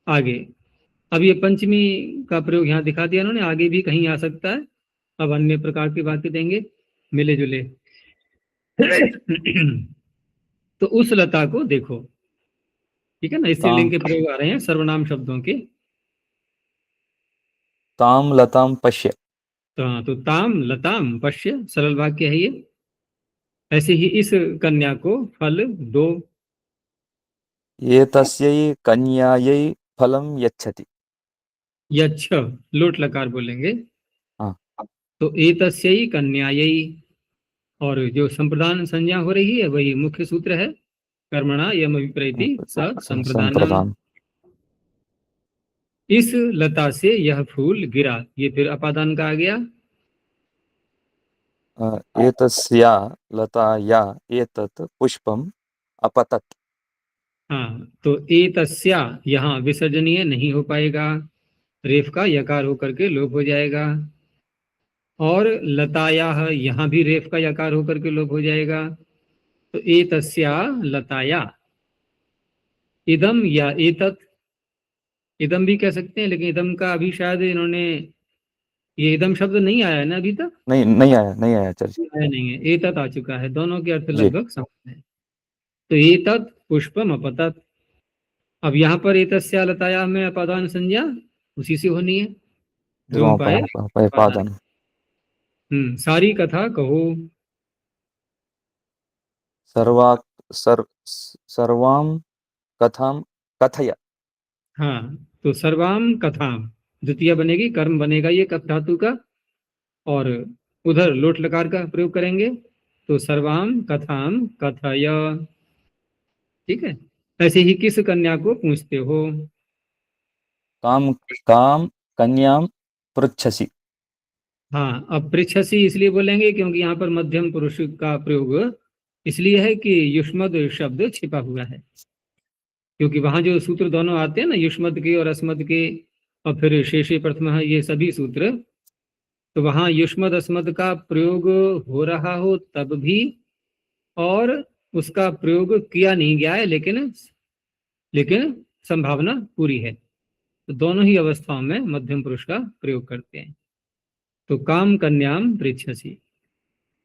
आगे अब ये पंचमी का प्रयोग यहाँ दिखा दिया उन्होंने, आगे भी कहीं आ सकता है। अब अन्य प्रकार की बातें देंगे मिले जुले। तो उस लता को देखो, ठीक है ना, इससे लिंग के प्रयोग आ रहे हैं सर्वनाम शब्दों के। ताम लताम पश्य। तो ताम लताम पश्य सरल वाक्य है ये। ऐसे ही इस कन्या को फल दो। ये तस्यै कन्यायै फलम यच्छति। यच्छ लोट लकार बोलेंगे। हाँ। तो एतस्यै कन्यायै, और जो संप्रदान संज्ञा हो रही है वही मुख्य सूत्र है, कर्मणा यम विपरीति स संप्रदानम। संप्रदान। इस लता से यह फूल गिरा, ये फिर अपादान का आ गया। एतस्या लताया एतत् पुष्पम अपतत्। हाँ, तो एतस्या यहाँ विसर्जनीय नहीं हो पाएगा, रेफ का यकार होकर के लोप हो जाएगा। और लताया यहाँ भी रेफ का यकार होकर के लोप हो जाएगा। तो एतस्या लताया, इदम या एतत्, इदम भी कह सकते हैं, लेकिन इदम का अभी शायद इन्होंने, ये इदम शब्द नहीं आया है ना अभी तक, नहीं आया चर्चा। आया नहीं है, एतत् आ चुका है, दोनों के अर्थ जी। लगभग समान है। तो एतत् पुष्पम अपतत्। अब यहाँ पर एतस्या लताया में अपादान संज्ञा उसी से होनी है, ध्रुवपाय पादन। सारी कथा कहो। सर्वाम कथाम कथय। हाँ, तो सर्वाम कथाम द्वितीय बनेगी, कर्म बनेगा ये कथ धातु का, और उधर लोट लकार का प्रयोग करेंगे, तो सर्वाम कथाम कथय, ठीक है। ऐसे ही किस कन्या को पूछते हो? काम काम कन्याम पृच्छसि। हाँ, अब पृच्छसि इसलिए बोलेंगे क्योंकि यहाँ पर मध्यम पुरुष का प्रयोग इसलिए है कि युष्मद शब्द छिपा हुआ है, क्योंकि वहां जो सूत्र दोनों आते हैं ना, युष्मद के और अस्मद के, और फिर शेषे प्रथम, ये सभी सूत्र तो वहां युष्मद अस्मद का प्रयोग हो रहा हो तब भी, और उसका प्रयोग किया नहीं गया है लेकिन संभावना पूरी है। तो दोनों ही अवस्थाओं में मध्यम पुरुष का प्रयोग करते हैं। तो काम कन्याम पृच्छसि,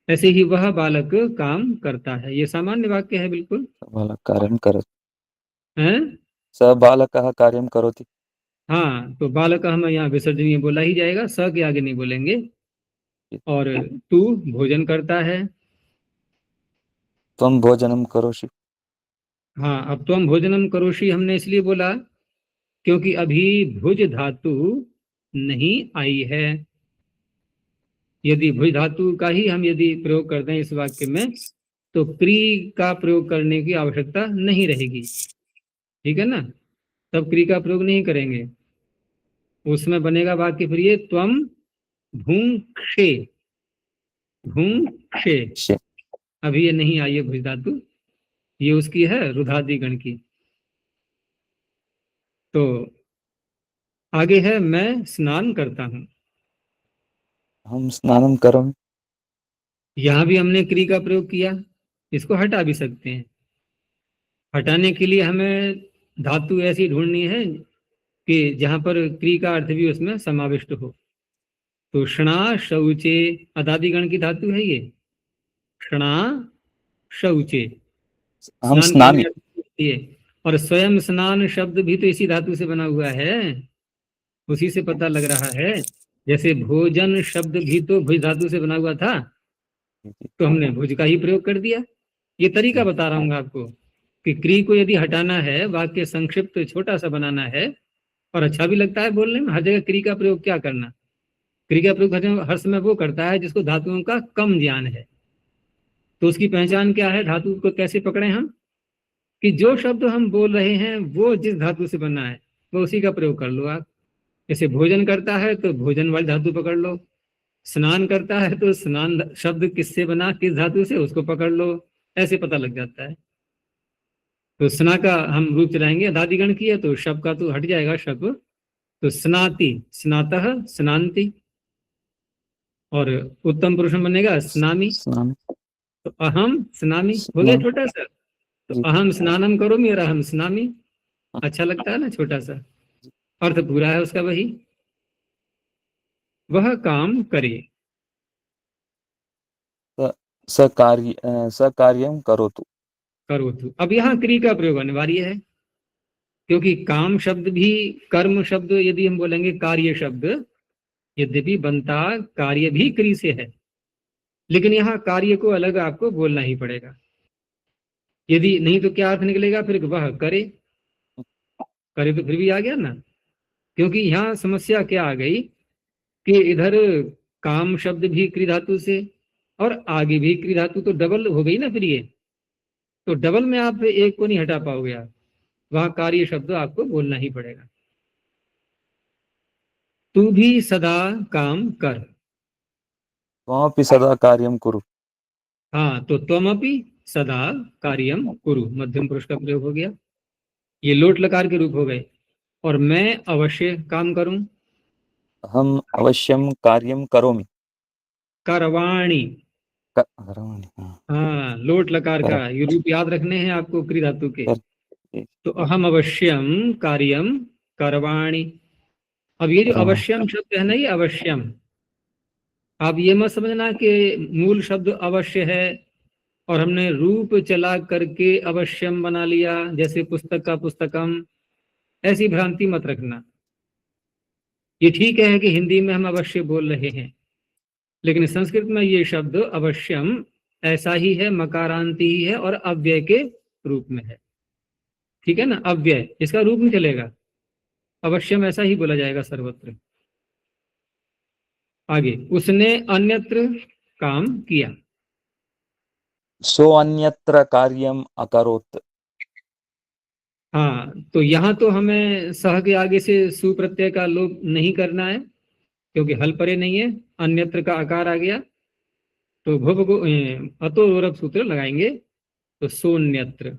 ऐसे ही वह बालक काम करता है। ये सामान्य वाक्य है बिल्कुल बालक कार्यं करोति, है। स बालकः कार्यं करोति। हाँ, तो बालक हमें यहाँ विसर्जनीय बोला ही जाएगा, स के आगे नहीं बोलेंगे। और तू भोजन करता है। त्वं भोजनं करोषि। हाँ, अब त्वम भोजनम करोषि हमने इसलिए बोला क्योंकि अभी भुज धातु नहीं आई है। यदि भुज धातु का ही हम यदि प्रयोग करते हैं इस वाक्य में, तो क्री का प्रयोग करने की आवश्यकता नहीं रहेगी। ठीक है ना, तब क्री का प्रयोग नहीं करेंगे। उसमें बनेगा वाक्य फिर ये त्वम भूंक्षे, भूंक्षे। शे। अभी ये नहीं आई है भुज धातु, ये उसकी है रुधादि गण की। तो आगे है मैं स्नान करता हूं। अहं स्नानं करोमि। यहां भी हमने क्री का प्रयोग किया, इसको हटा भी सकते हैं। हटाने के लिए हमें धातु ऐसी ढूंढनी है कि जहां पर क्री का अर्थ भी उसमें समाविष्ट हो। तो क्षणा शौचे अदादिगण की धातु है ये, क्षणा शौचे, अहं स्नान स्नामि। करने के लिए। और स्वयं स्नान शब्द भी तो इसी धातु से बना हुआ है, उसी से पता लग रहा है। जैसे भोजन शब्द भी तो भुज धातु से बना हुआ था, तो हमने भुज का ही प्रयोग कर दिया। ये तरीका बता रहा हूँ आपको कि क्री को यदि हटाना है, वाक्य संक्षिप्त छोटा सा बनाना है और अच्छा भी लगता है बोलने में, हर जगह क्री का प्रयोग क्या करना। क्री का प्रयोग हर समय वो करता है जिसको धातुओं का कम ज्ञान है। तो उसकी पहचान क्या है, धातु को कैसे पकड़े हम, कि जो शब्द हम बोल रहे हैं वो जिस धातु से बना है वो उसी का प्रयोग कर लो आप। जैसे भोजन करता है तो भोजन वाली धातु पकड़ लो, स्नान करता है तो स्नान शब्द किससे बना, किस धातु से, उसको पकड़ लो। ऐसे पता लग जाता है। तो स्ना का हम रूप चलाएंगे, अदादिगण की है तो शब का तो हट जाएगा शब। तो स्नाति, स्नातः, स्नान्ति। और उत्तम पुरुष में बनेगा स्नामि। स्नामि। तो अहम स्नामि हो गया स्नामि। छोटा सा। तो जी। अहम स्नानम करोमि और अहम स्नामि, अच्छा लगता है ना छोटा सा, अर्थ पूरा है उसका वही। वह काम करे, स कार्यं करोतु। करोतु। अब यहाँ क्री का प्रयोग अनिवार्य है, क्योंकि काम शब्द भी कर्म शब्द यदि हम बोलेंगे कार्य शब्द, यद्यपि बनता कार्य भी क्री से है, लेकिन यहाँ कार्य को अलग आपको बोलना ही पड़ेगा। यदि नहीं तो क्या अर्थ निकलेगा फिर, वह करे। करे तो फिर भी आ गया ना, क्योंकि यहाँ समस्या क्या आ गई कि इधर काम शब्द भी क्री धातु से और आगे भी क्री धातु, तो डबल हो गई ना फिर ये। तो डबल में आप एक को नहीं हटा पाओगे आप, वहां कार्य शब्द आपको बोलना ही पड़ेगा। तू भी सदा काम कर। त्वमपि सदा कार्यं कुरु। हाँ, तो त्वमपि सदा कार्यम कुरु, मध्यम पुरुष का प्रयोग हो गया। ये लोट लकार के रूप हो गए। और मैं अवश्य काम करूं, अहम् अवश्यं कार्यं करोमि। करवाणी। करोमि, हाँ। हाँ, लोट लकार का ये रूप याद रखने हैं आपको क्री धातु के। तो अहम अवश्यम कार्यम करवाणी। अब ये जो अवश्यम शब्द है ना, ये अवश्यम, आप ये मत समझना कि मूल शब्द अवश्य है और हमने रूप चला करके अवश्यम बना लिया, जैसे पुस्तक का पुस्तकम। ऐसी भ्रांति मत रखना। ये ठीक है कि हिंदी में हम अवश्य बोल रहे हैं, लेकिन संस्कृत में ये शब्द अवश्यम ऐसा ही है, मकारांति ही है और अव्यय के रूप में है। ठीक है ना, अव्यय, इसका रूप नहीं चलेगा, अवश्यम ऐसा ही बोला जाएगा सर्वत्र। आगे, उसने अन्यत्र काम किया। सो अन्यत्र कार्यम् अकरोत्। हाँ, तो यहाँ तो हमें सह के आगे से सुप्रत्यय का लोप नहीं करना है, क्योंकि हल परे नहीं है, अन्यत्र का आकार आ गया। तो भुव को अतो रोरप सूत्र लगाएंगे। तो सोन्यत्र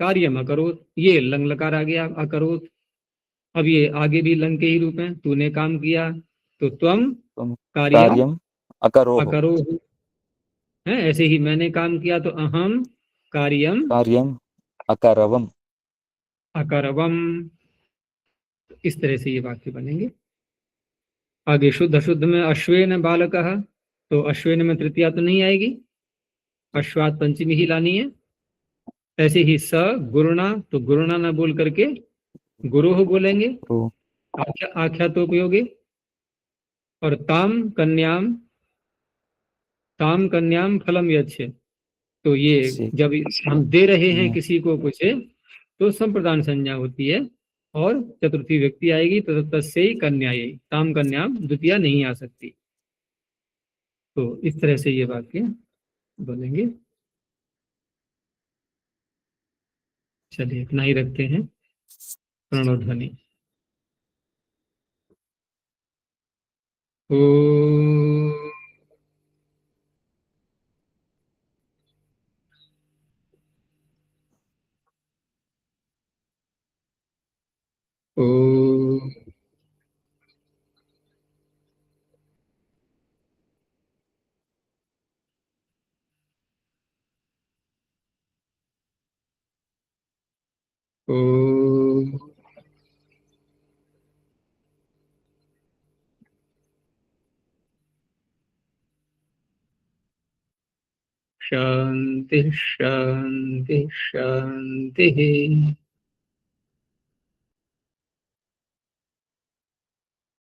कार्यम अकरोत, ये लंग लकार आ गया अकरोत। अब ये आगे भी लंग के ही रूप हैं, तूने काम किया, तो त्वम तुम कार्यम कार्यम अकरोः अकरो है। ऐसे ही मैंने काम किया तो अहम कार्यम कार्यम अकरवम। अकरवम। इस तरह से ये वाक्य बनेंगे। आगे शुद्ध अशुद्ध में अश्वेन बालकः, तो अश्वेन में तृतीया तो नहीं आएगी, अश्वात पंचमी ही लानी है। ऐसे ही स गुरुणा, तो गुरुणा ना बोल करके गुरुः बोलेंगे, तो आख्या तो उपयोगी। और ताम कन्याम फलम यच्छ, तो ये से जब हम दे रहे हैं ये किसी को कुछ तो संप्रदान संज्ञा होती है और चतुर्थी व्यक्ति आएगी, तो तस्यै कन्यायै, ताम कन्याम द्वितीया नहीं आ सकती। तो इस तरह से ये वाक्य बोलेंगे। चलिए इतना ही रखते हैं। प्रणव ध्वनि। ओ ओ ओ शांति शांति शांति।